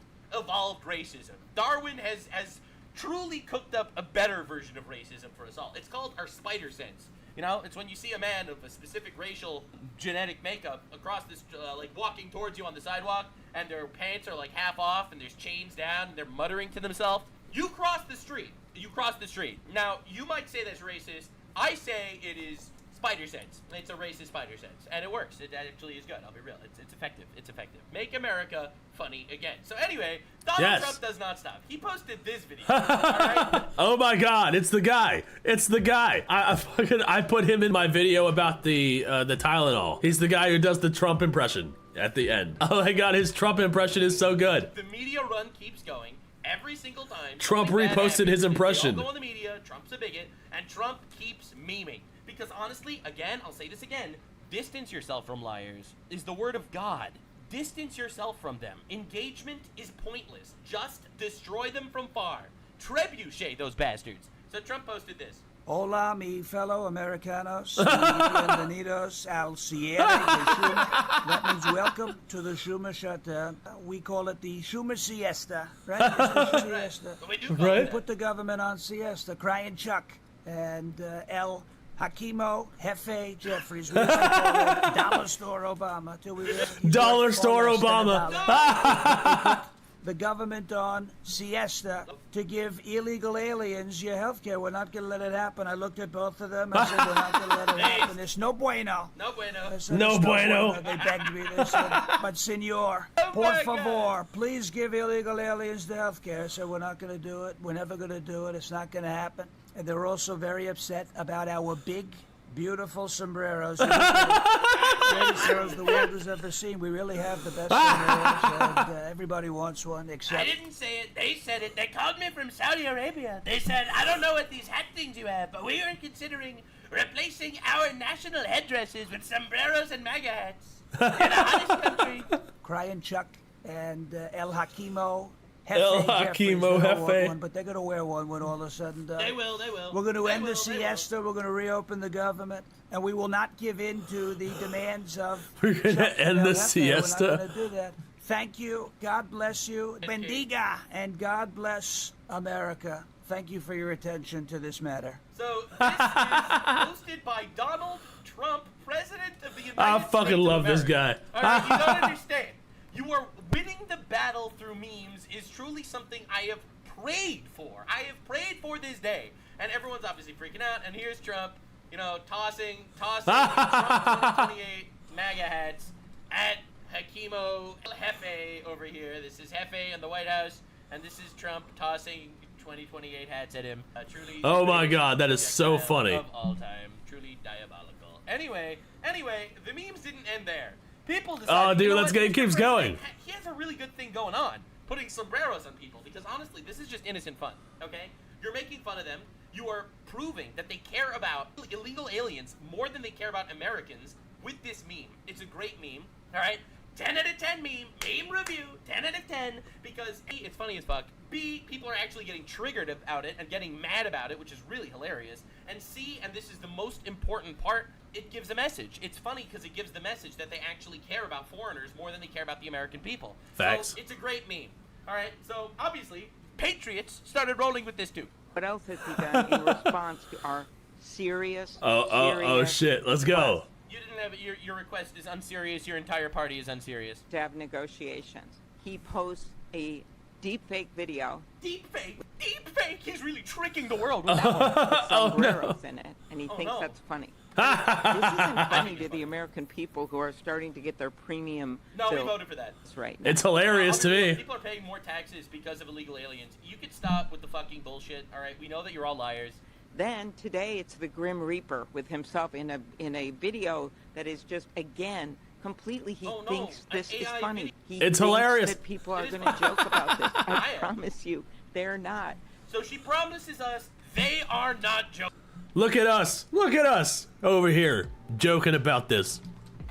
racism. Darwin has truly cooked up a better version of racism for us all. It's called our spider sense. You know, it's when you see a man of a specific racial genetic makeup across this, like walking towards you on the sidewalk, and their pants are like half off, and there's chains down, and they're muttering to themselves. You cross the street. You cross the street. Now, you might say that's racist. I say it is spider sense. It's a racist spider sense, and it works. It actually is good. I'll be real. It's effective. It's effective. Make America funny again. So anyway, Donald Trump does not stop. He posted this video. All right? Oh my God, it's the guy. It's the guy. I put him in my video about the Tylenol. He's the guy who does the Trump impression at the end. Oh my God, his Trump impression is so good. The media run keeps going. Every single time Trump reposted his impression. They all go on the media, Trump's a bigot, and Trump keeps memeing. Because honestly, again, I'll say this again, distance yourself from liars is the word of God. Distance yourself from them. Engagement is pointless. Just destroy them from far. Trebuchet those bastards. So Trump posted this. Hola, mi fellow Americanos, bienvenidos al cierre de Schumer. That means welcome to the Schumer shutdown. We call it the Schumer siesta, right? Siesta. Right. We put the government on siesta. Crying Chuck and El Hakimo Jefe Jeffries. We used to call him Dollar Store Obama. Till we Dollar Store Obama. The government on siesta to give illegal aliens your health care. We're not going to let it happen. I looked at both of them. I said, we're not going to let it happen. It's no bueno. No bueno. No bueno. They begged me. They said, but senor, por favor, please give illegal aliens the health care. I said, we're not going to do it. We're never going to do it. It's not going to happen. And they're also very upset about our big, beautiful sombreros. Greatest sombreros the world has ever seen. We really have the best sombreros, and everybody wants one except... I didn't say it. They said it. They called me from Saudi Arabia. They said, I don't know what these hat things you have, but we are considering replacing our national headdresses with sombreros and MAGA hats. In the hottest country. Crying Chuck and El Hakimo. El Hakimo Jefe. But they're going to wear one when all of a sudden... They will. We're going to end the siesta. We're going to reopen the government. And we will not give in to the demands of... We're going to end the siesta. We're not going to do that. Thank you. God bless you. Bendiga. And God bless America. Thank you for your attention to this matter. So this is hosted by Donald Trump, President of the United States I fucking love this guy. All right, you don't understand. You are winning the battle through memes is truly something I have prayed for. I have prayed for this day. And everyone's obviously freaking out. And here's Trump, you know, tossing Trump 2028 MAGA hats at Hakimo Jefe over here. This is Jefe in the White House. And this is Trump tossing 2028 hats at him. Truly. Oh my God, that is so funny. Of all time. Truly diabolical. Anyway, the memes didn't end there. People decided, oh, dude, it keeps going. He has a really good thing going on, putting sombreros on people, because honestly, this is just innocent fun, okay? You're making fun of them. You are proving that they care about illegal aliens more than they care about Americans with this meme. It's a great meme, all right? 10 out of 10 meme review, 10 out of 10, because A, it's funny as fuck, B, people are actually getting triggered about it and getting mad about it, which is really hilarious, and C, and this is the most important part, it gives a message. It's funny because it gives the message that they actually care about foreigners more than they care about the American people. Facts. So it's a great meme. All right, so obviously, patriots started rolling with this too. What else has he done in response to our serious, oh shit, let's go. You didn't have, your request is unserious, your entire party is unserious. To have negotiations. He posts a deepfake video. Deepfake? Deepfake? He's really tricking the world with that one. With sombreros in it, and he thinks that's funny. This isn't funny to the American people who are starting to get their premium. No, we voted for that. That's right. It's hilarious to me. People are paying more taxes because of illegal aliens. You could stop with the fucking bullshit, all right? We know that you're all liars. Then today it's the Grim Reaper with himself in a video that is just, again, completely he thinks this is funny. It's hilarious. That people are going to joke about this. I promise you, they're not. So she promises us they are not joking. Look at us. Look at us over here joking about this.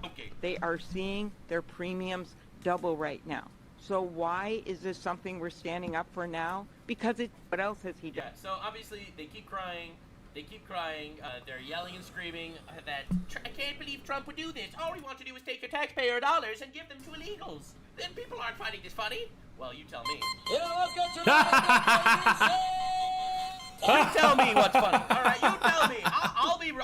Okay. They are seeing their premiums double right now. So why is this something we're standing up for now? Because what else has he done? Yeah, so obviously they keep crying. They keep crying. They're yelling and screaming that I can't believe Trump would do this. All he wants to do is take your taxpayer dollars and give them to illegals. Then people aren't finding this funny. Well, you tell me. You tell me what's funny. All right, you tell me.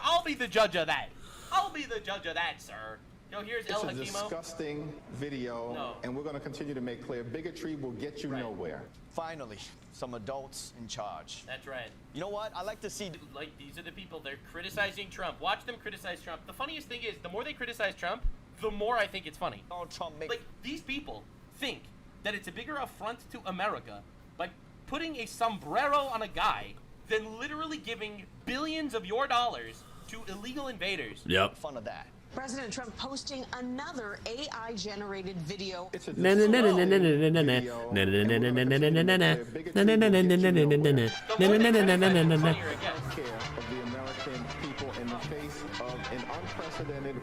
I'll be the judge of that. I'll be the judge of that, sir. Yo, here's El Hakimo. It's a disgusting video, and we're going to continue to make clear bigotry will get you nowhere. Finally, some adults in charge. That's right. You know what? I like to see... Like, these are the people, they're criticizing Trump. Watch them criticize Trump. The funniest thing is, the more they criticize Trump, the more I think it's funny. Donald Trump Like, these people think that it's a bigger affront to America by putting a sombrero on a guy than literally giving billions of your dollars to illegal invaders. Yep. Fun of that. President Trump posting another AI-generated video.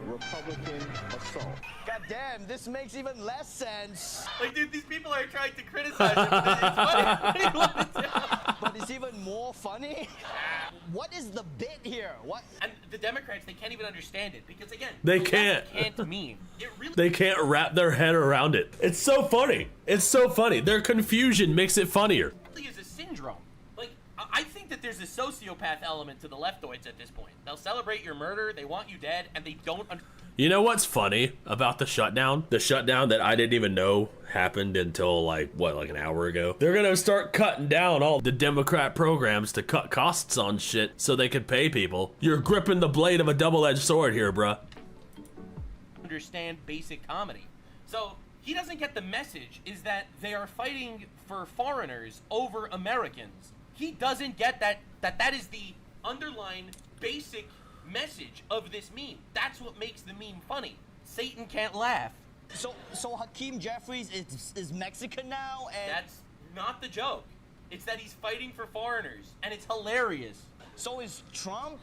Republican assault. God damn, this makes even less sense. Like, dude, these people are trying to criticize it because it's funny. What do you want to do? But it's even more funny. What is the bit here? What? And the Democrats, they can't even understand it because, again, They the can't. left can't meme. It really. They can't wrap their head around it. It's so funny. It's so funny. Their confusion makes it funnier. Is a syndrome. Like, I think that there's a sociopath element to the leftoids at this point. They'll celebrate your murder, they want you dead, and they don't. You know what's funny about the shutdown? The shutdown that I didn't even know happened until like an hour ago. They're gonna start cutting down all the Democrat programs to cut costs on shit so they could pay people. You're gripping the blade of a double-edged sword here, bruh. Understand basic comedy. So he doesn't get the message is that they are fighting for foreigners over Americans. He doesn't get that is the underlying basic message of this meme. That's what makes the meme funny. Satan can't laugh. So Hakeem Jeffries is Mexican now, and that's not the joke. It's that he's fighting for foreigners, and it's hilarious. So is Trump,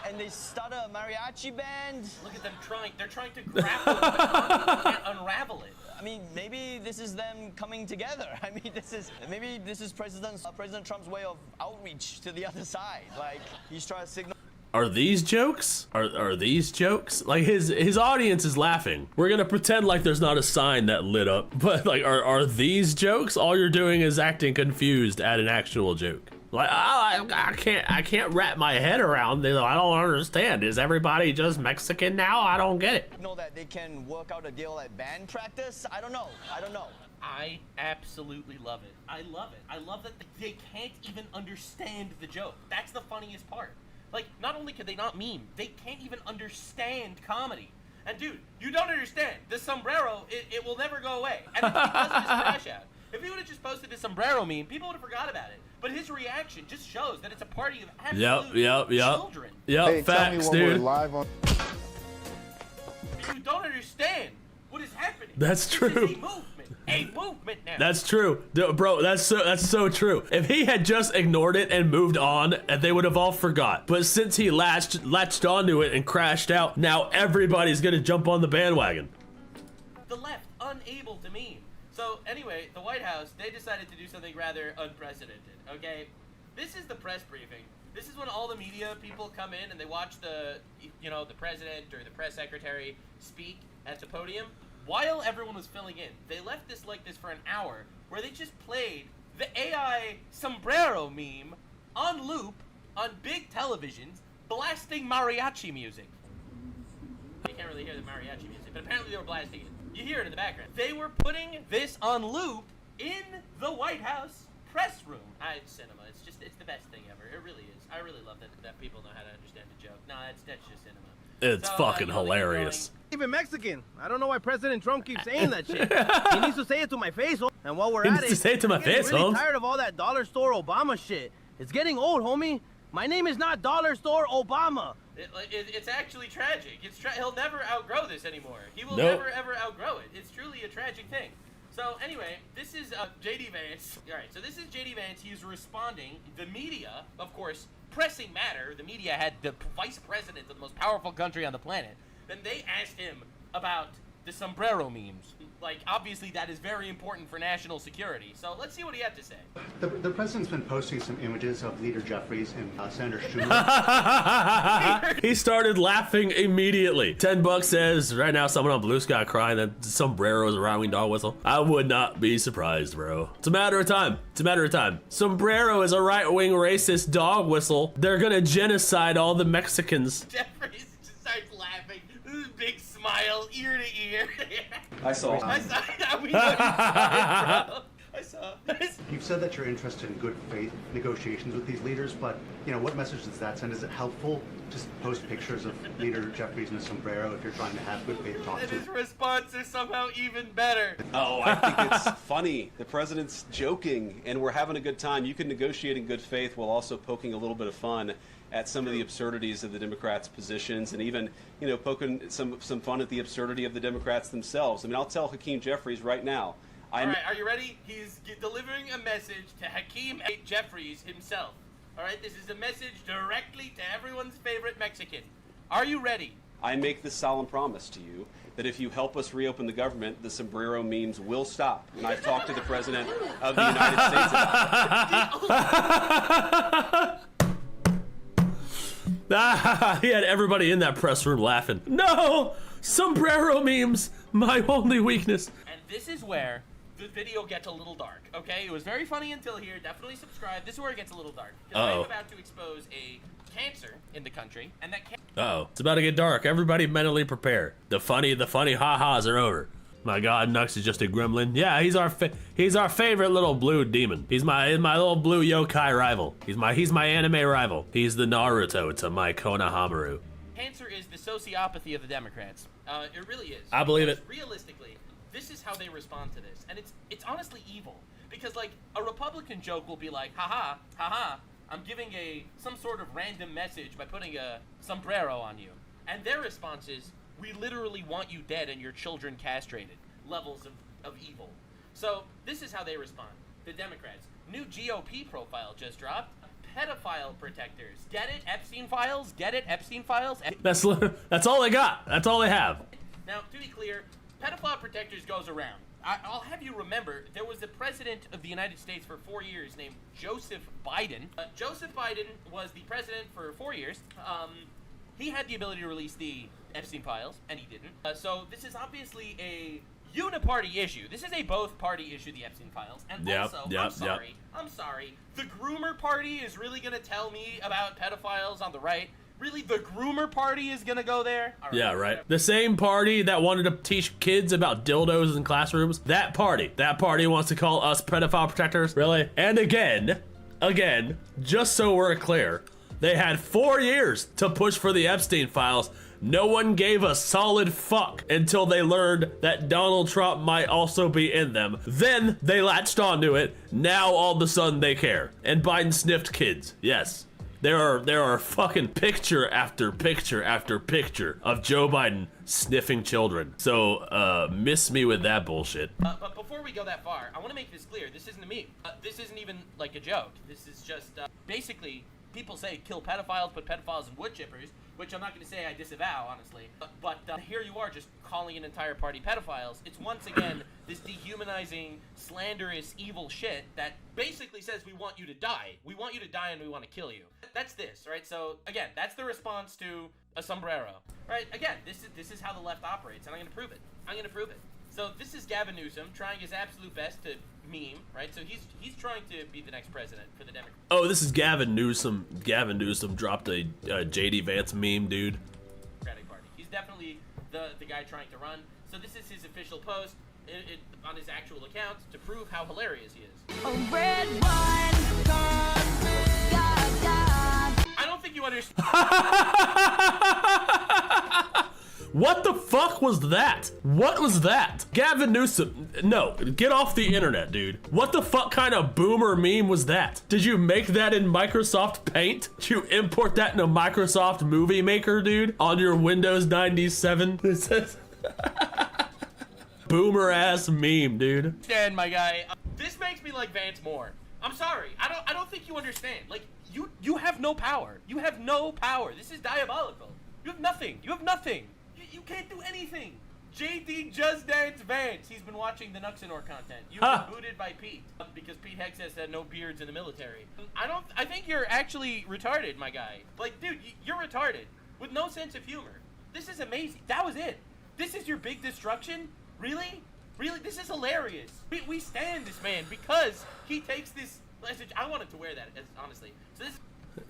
and they start a mariachi band. Look at them trying. They're trying to grapple with the concept. They can't unravel it. I mean, maybe this is them coming together. I mean, maybe this is President Trump's way of outreach to the other side. Like, he's trying to signal. Are these jokes? Are these jokes? Like his audience is laughing. We're gonna pretend like there's not a sign that lit up. But like, are these jokes? All you're doing is acting confused at an actual joke. Like, I can't wrap my head around this. I don't understand. Is everybody just Mexican now? I don't get it. You know that they can work out a deal at band practice? I don't know. I absolutely love it. I love it. I love that they can't even understand the joke. That's the funniest part. Like, not only can they not meme, they can't even understand comedy. And dude, you don't understand. The sombrero, it will never go away. And it's because of his crash out. If he would have just posted a sombrero meme, people would have forgot about it. But his reaction just shows that it's a party of absolute children. Yep, hey, facts, tell me when dude. we're live on. You don't understand what is happening. That's true. This is a movement now. That's true, bro. That's so true. If he had just ignored it and moved on, they would have all forgot. But since he latched onto it and crashed out, now everybody's gonna jump on the bandwagon. The left unable to meme. So anyway, the White House, they decided to do something rather unprecedented. Okay, this is the press briefing. This is when all the media people come in and they watch the president or the press secretary speak at the podium. While everyone was filling in, they left this like this for an hour, where they just played the AI sombrero meme on loop on big televisions, blasting mariachi music. You can't really hear the mariachi music, but apparently they were blasting it. You hear it in the background. They were putting this on loop in the White House press room. It's cinema. It's the best thing ever. It really is. I really love that people know how to understand a joke. No, that's just cinema. It's fucking hilarious. Even Mexican. I don't know why President Trump keeps saying that shit. He needs to say it to my face. And while we're He at needs it, to say it to my I'm getting face, really Holmes. tired of all that dollar store Obama shit. It's getting old, homie. My name is not Dollar Store Obama. It's actually tragic. He'll never outgrow this anymore. He will Nope. never ever outgrow it. It's truly a tragic thing. So anyway, this is J.D. Vance. All right, so this is J.D. Vance. He's responding. The media, of course, pressing matter. The media had the vice president of the most powerful country on the planet. Then they asked him about the Sombrero memes. Like, obviously that is very important for national security. So let's see what he had to say. The president's been posting some images of Leader Jeffries and Senator Schumer. He started laughing immediately. $10 says, right now someone on Blue Sky crying that Sombrero is a rhyming dog whistle. I would not be surprised, bro. It's a matter of time. It's a matter of time. Sombrero is a right-wing racist dog whistle. They're gonna genocide all the Mexicans. Jeffries just starts laughing. This big smile, ear to ear. I saw. We know you saw it, bro. I saw. You've said that you're interested in good faith negotiations with these leaders, but what message does that send? Is it helpful to post pictures of Leader Jeffries in a sombrero if you're trying to have good faith talks? And his response is somehow even better. Oh, I think it's funny. The president's joking, and we're having a good time. You can negotiate in good faith while also poking a little bit of fun at some of the absurdities of the Democrats' positions, and even, poking some fun at the absurdity of the Democrats themselves. I mean, I'll tell Hakeem Jeffries right now. All right, are you ready? He's delivering a message to Hakeem Jeffries himself. All right, this is a message directly to everyone's favorite Mexican. Are you ready? I make this solemn promise to you that if you help us reopen the government, the Sombrero memes will stop. And I've talked to the President of the United States about it. He had everybody in that press room laughing. No! Sombrero memes, my only weakness. And this is where the video gets a little dark, okay? It was very funny until here. Definitely subscribe. This is where it gets a little dark. Because I'm about to expose a cancer in the country, and that cancer... Uh-oh. It's about to get dark. Everybody mentally prepare. The funny ha-has are over. My God, Nux is just a gremlin. Yeah, he's our favorite little blue demon. He's my little blue yokai rival. He's my anime rival. He's the Naruto to my Konohamaru. Cancer is the sociopathy of the Democrats. It really is. I believe it. Realistically, this is how they respond to this, and it's honestly evil. Because like a Republican joke will be like, haha, I'm giving some sort of random message by putting a sombrero on you, and their response is, we literally want you dead and your children castrated. Levels of evil. So this is how they respond. The Democrats. New GOP profile just dropped. Pedophile protectors. Get it? Epstein files? Get it? Epstein files? That's all they got. That's all they have. Now, to be clear, pedophile protectors goes around. I'll have you remember, there was a president of the United States for 4 years named Joseph Biden. Joseph Biden was the president for 4 years. He had the ability to release the Epstein files, and he didn't. So this is obviously a uniparty issue. This is a both-party issue, the Epstein files. And also, I'm sorry, the groomer party is really going to tell me about pedophiles on the right? Really, the groomer party is going to go there? All right, yeah, right. The same party that wanted to teach kids about dildos in classrooms, that party wants to call us pedophile protectors? Really? And again, just so we're clear, they had 4 years to push for the Epstein files. No one gave a solid fuck until they learned that Donald Trump might also be in them. Then they latched onto it. Now all of a sudden they care. And Biden sniffed kids. Yes. There are fucking picture after picture after picture of Joe Biden sniffing children. So miss me with that bullshit. But before we go that far, I want to make this clear. This isn't a meme. This isn't even like a joke. This is just basically people say kill pedophiles, put pedophiles in wood chippers, which I'm not going to say I disavow, honestly. But here you are just calling an entire party pedophiles. It's once again this dehumanizing, slanderous, evil shit that basically says we want you to die. We want you to die and we want to kill you. That's this, right? So again, that's the response to a sombrero, right? Again, this is how the left operates, and I'm going to prove it. So this is Gavin Newsom trying his absolute best to meme, right? So he's trying to be the next president for the Democrats. Oh, this is Gavin Newsom. Gavin Newsom dropped a J.D. Vance meme, dude. Democratic Party. He's definitely the guy trying to run. So this is his official post. on his actual account to prove how hilarious he is. A red wine, I don't think you understand. What the fuck was that? What was that? Gavin Newsom, no, get off the internet, dude. What the fuck kind of boomer meme was that? Did you make that in Microsoft Paint? Did you import that in a Microsoft Movie Maker, dude? On your Windows 97? It says boomer ass meme, dude. Stand, my guy. This makes me like Vance more. I'm sorry. I don't think you understand. Like, you have no power. You have no power. This is diabolical. You have nothing. You have nothing. You can't do anything. JD just danced Vance. He's been watching the Nuxenor content. You've been booted by Pete because Pete Hexas had no beards in the military. I think you're actually retarded, my guy. Like, dude, you're retarded with no sense of humor. This is amazing. That was it. This is your big destruction? Really? Really? This is hilarious. We stand this man because he takes this message. I wanted to wear that, honestly. So this.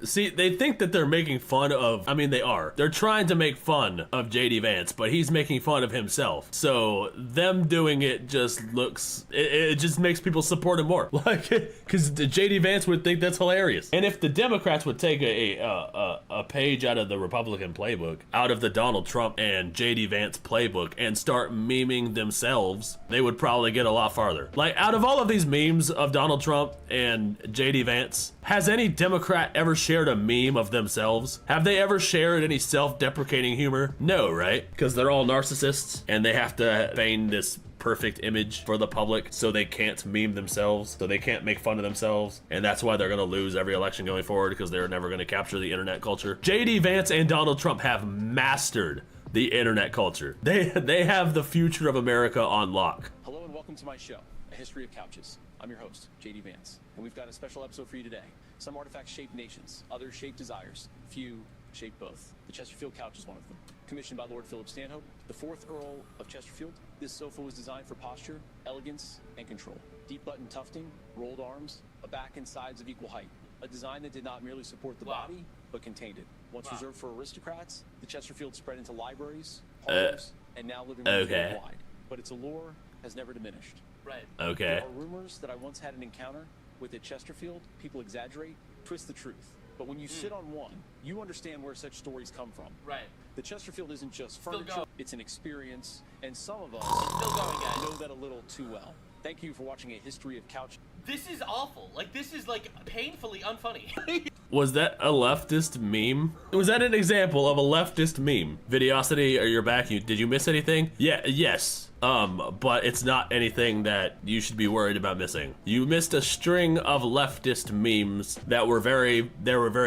See, they think that they're making fun of, I mean, they are. They're trying to make fun of JD Vance, but he's making fun of himself. So them doing it just looks, it just makes people support him more. Like, because JD Vance would think that's hilarious. And if the Democrats would take a page out of the Republican playbook, out of the Donald Trump and JD Vance playbook, and start memeing themselves, they would probably get a lot farther. Like, out of all of these memes of Donald Trump and JD Vance, has any Democrat ever shared a meme of themselves? Have they ever shared any self-deprecating humor? No, right? Because they're all narcissists and they have to feign this perfect image for the public so they can't meme themselves, so they can't make fun of themselves, and that's why they're gonna lose every election going forward, because they're never gonna capture the internet culture. JD Vance and Donald Trump have mastered the internet culture. They have the future of America on lock. Hello and welcome to my show, A History of Couches. I'm your host, JD Vance, and we've got a special episode for you today. Some artifacts shape nations, others shape desires, few shape both. The Chesterfield couch is one of them. Commissioned by Lord Philip Stanhope, the 4th Earl of Chesterfield, this sofa was designed for posture, elegance, and control. Deep button tufting, rolled arms, a back and sides of equal height. A design that did not merely support the body, but contained it. Once reserved for aristocrats, the Chesterfield spread into libraries, homes, and now living rooms worldwide. But its allure has never diminished. Right. Okay. There are rumors that I once had an encounter with a Chesterfield. People exaggerate, twist the truth. But when you sit on one, you understand where such stories come from. Right. The Chesterfield isn't just Still furniture, going. it's an experience, and some of us Still going, guys. know that a little too well. Thank you for watching A History of Couch. This is awful. Like, this is, like, painfully unfunny. Was that a leftist meme? Was that an example of a leftist meme? Videosity, are you back? Did you miss anything? Yeah, yes. But it's not anything that you should be worried about missing. You missed a string of leftist memes that were very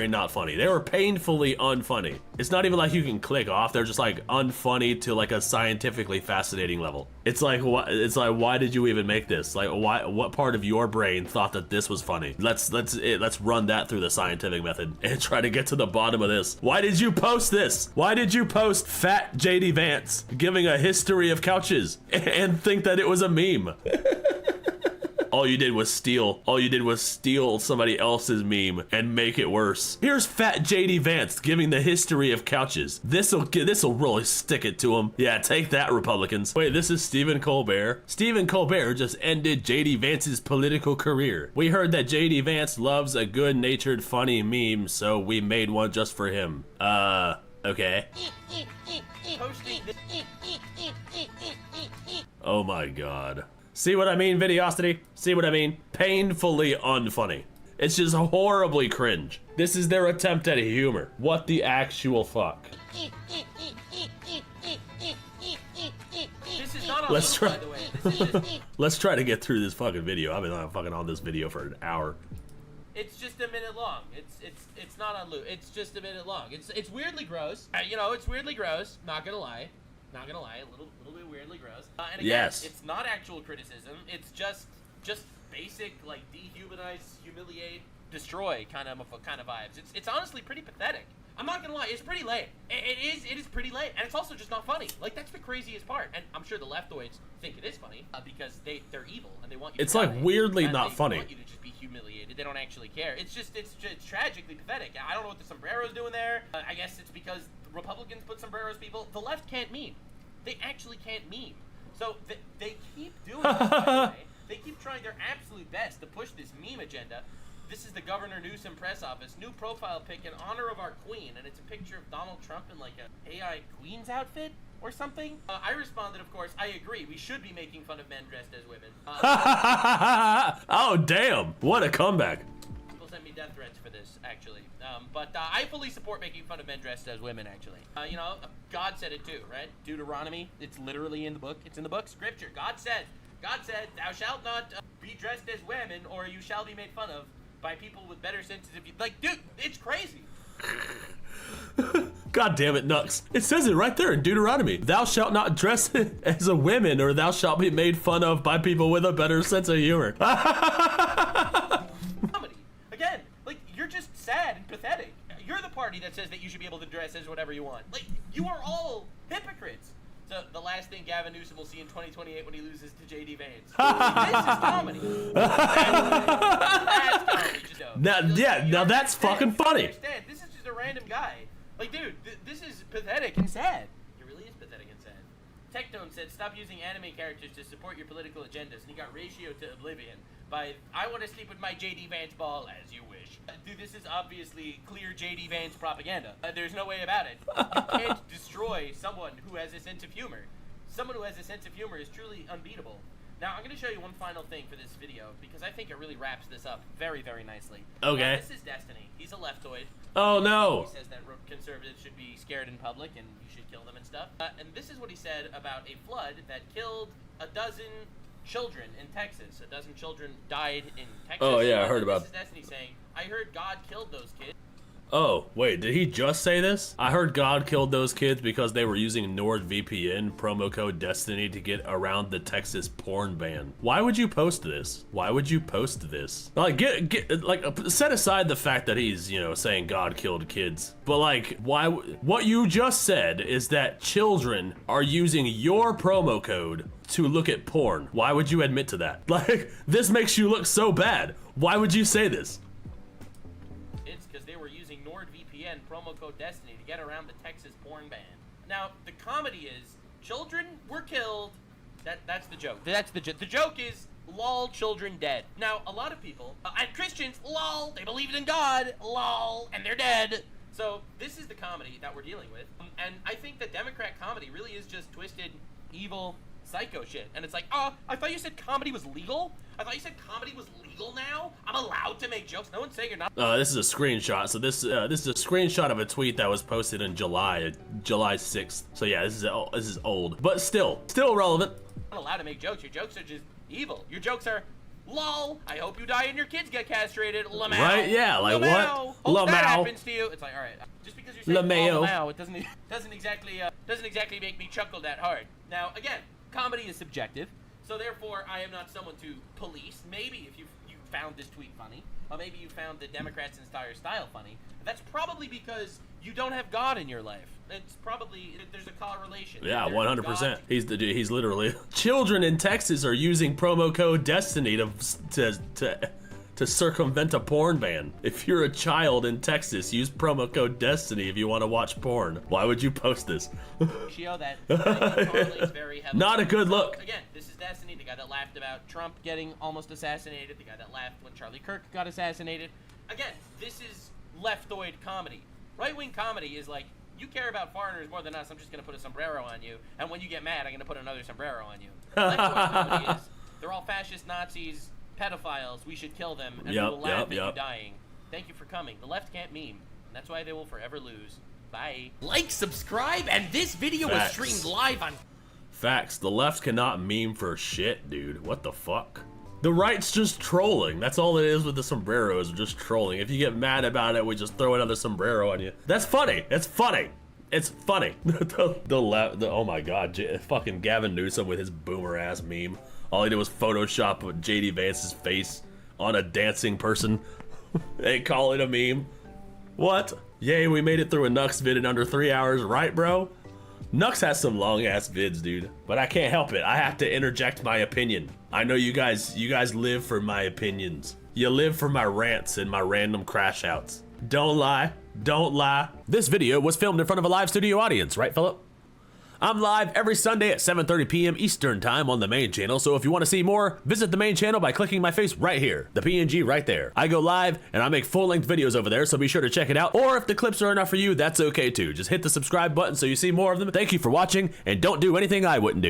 not funny. They were painfully unfunny. It's not even like you can click off. They're just like unfunny to like a scientifically fascinating level. It's like, why did you even make this? Like, what part of your brain thought that this was funny? Let's run that through the scientific method and try to get to the bottom of this. Why did you post this? Why did you post Fat JD Vance giving a history of couches and think that it was a meme? All you did was steal somebody else's meme and make it worse. Here's Fat JD Vance giving the history of couches. This'll really stick it to him. Yeah, take that, Republicans. Wait, this is Stephen Colbert. Stephen Colbert just ended JD Vance's political career. We heard that JD Vance loves a good-natured, funny meme, so we made one just for him. Okay. Oh my god. See what I mean, Videosity? See what I mean? Painfully unfunny. It's just horribly cringe. This is their attempt at humor. What the actual fuck? This is not on Let's loop, try. by the way. This is just, Let's try to get through this fucking video. I've been fucking on this video for an hour. it's just a minute long. It's not on loop. It's just a minute long. It's weirdly gross. You know, it's weirdly gross. Not gonna lie. Not gonna lie, a little bit weirdly gross. And again, Yes. It's not actual criticism. It's just basic, like, dehumanize, humiliate, destroy kind of vibes. It's honestly pretty pathetic. I'm not gonna lie, it's pretty lame. It is pretty lame, and it's also just not funny. Like, that's the craziest part. And I'm sure the leftoids think it is funny because they're evil and they want you. It's to like die, weirdly and not funny. They want you to just be humiliated. They don't actually care. It's just tragically pathetic. I don't know what the Sombrero's doing there. I guess it's because Republicans put Sombreros people. The left can't meme. They actually can't meme. So they keep doing this, by the way. They keep trying their absolute best to push this meme agenda. This is the Governor Newsom press office. New profile pic in honor of our queen, and it's a picture of Donald Trump in like a AI queen's outfit or something. I responded, of course, I agree. We should be making fun of men dressed as women. Oh, damn. What a comeback. People sent me death threats for this, actually. But I fully support making fun of men dressed as women, actually. You know, God said it too, right? Deuteronomy, it's literally in the book. It's in the book, scripture. God said, thou shalt not be dressed as women, or you shall be made fun of by people with better senses of you. Like, dude, it's crazy. God damn it, Nux. It says it right there in Deuteronomy. Thou shalt not dress as a woman, or thou shalt be made fun of by people with a better sense of humor. Comedy. Again, like, you're just sad and pathetic. You're the party that says that you should be able to dress as whatever you want. Like, you are all hypocrites. So the last thing Gavin Newsom will see in 2028 when he loses to JD Vance. This is comedy. That's comedy, just know. Now that's fucking funny. Understand. This is just a random guy. Like, dude, this is pathetic and sad. It really is pathetic and sad. Tectone said, stop using anime characters to support your political agendas, and he got ratioed to oblivion by, I want to sleep with my JD Vance ball as you wish. Dude, this is obviously clear JD Vance propaganda. There's no way about it. You can't destroy someone who has a sense of humor. Someone who has a sense of humor is truly unbeatable. Now, I'm going to show you one final thing for this video, because I think it really wraps this up very, very nicely. Okay. Now, this is Destiny. He's a leftoid. Oh, no. He says that conservatives should be scared in public and you should kill them and stuff. And this is what he said about a flood that killed a dozen children in Texas. A dozen children died in Texas. Oh, yeah, I heard about This is Destiny saying, I heard God killed those kids. Oh, wait, did he just say this? I heard God killed those kids because they were using NordVPN promo code Destiny to get around the Texas porn ban. Why would you post this? Why would you post this? Like, set aside the fact that he's, you know, saying God killed kids. But like, why? What you just said is that children are using your promo code to look at porn. Why would you admit to that? Like, this makes you look so bad. Why would you say this? NordVPN promo code Destiny to get around the Texas porn ban. Now, the comedy is children were killed. That's the joke. That's the joke. The joke is lol, children dead. Now, a lot of people and Christians, lol, they believed in God, lol, and they're dead. So this is the comedy that we're dealing with, and I think that Democrat comedy really is just twisted, evil, psycho shit. And it's like, oh, I thought you said comedy was legal? I thought you said comedy was legal now? I'm allowed to make jokes? No one's saying you're not. This is a screenshot. So this is a screenshot of a tweet that was posted in July 6th. So yeah, this is old, but still relevant. You're not allowed to make jokes. Your jokes are just evil. Your jokes are, lol, I hope you die and your kids get castrated. LMAO. Right? Yeah, like LMAO. what? Hope that LMAO. happens to you. It's like, all right, just because you're saying LMAO, it doesn't exactly make me chuckle that hard. Now, again, comedy is subjective, so therefore I am not someone to police. Maybe if you found this tweet funny, or maybe you found the Democrats' entire style funny, that's probably because you don't have God in your life. It's probably, there's a correlation. Yeah, 100%. He's literally. Children in Texas are using promo code Destiny to circumvent a porn ban. If you're a child in Texas, use promo code Destiny if you want to watch porn. Why would you post this? Not a good look. Again, this is Destiny, the guy that laughed about Trump getting almost assassinated, the guy that laughed when Charlie Kirk got assassinated. Again, this is leftoid comedy. Right-wing comedy is like, you care about foreigners more than us, I'm just going to put a sombrero on you, and when you get mad, I'm going to put another sombrero on you. Leftoid comedy is, they're all fascist Nazis, pedophiles, we should kill them, and we will laugh at you dying. Thank you for coming. The left can't meme, and that's why they will forever lose. Bye. Like, subscribe, and this video was streamed live on... Facts. The left cannot meme for shit, dude. What the fuck? The right's just trolling. That's all it is with the sombreros, just trolling. If you get mad about it, we just throw another sombrero on you. That's funny. It's funny. It's funny. Oh my god, fucking Gavin Newsom with his boomer ass meme. All he did was Photoshop JD Vance's face on a dancing person. They call it a meme. What? Yay, we made it through a Nux vid in under 3 hours, right, bro? Nux has some long ass vids, dude, but I can't help it. I have to interject my opinion. I know you guys live for my opinions. You live for my rants and my random crash outs. Don't lie. Don't lie. This video was filmed in front of a live studio audience, right, Philip? I'm live every Sunday at 7:30 p.m. Eastern time on the main channel, so if you want to see more, visit the main channel by clicking my face right here, the PNG right there. I go live and I make full-length videos over there, so be sure to check it out. Or if the clips are enough for you, that's okay too. Just hit the subscribe button so you see more of them. Thank you for watching, and don't do anything I wouldn't do.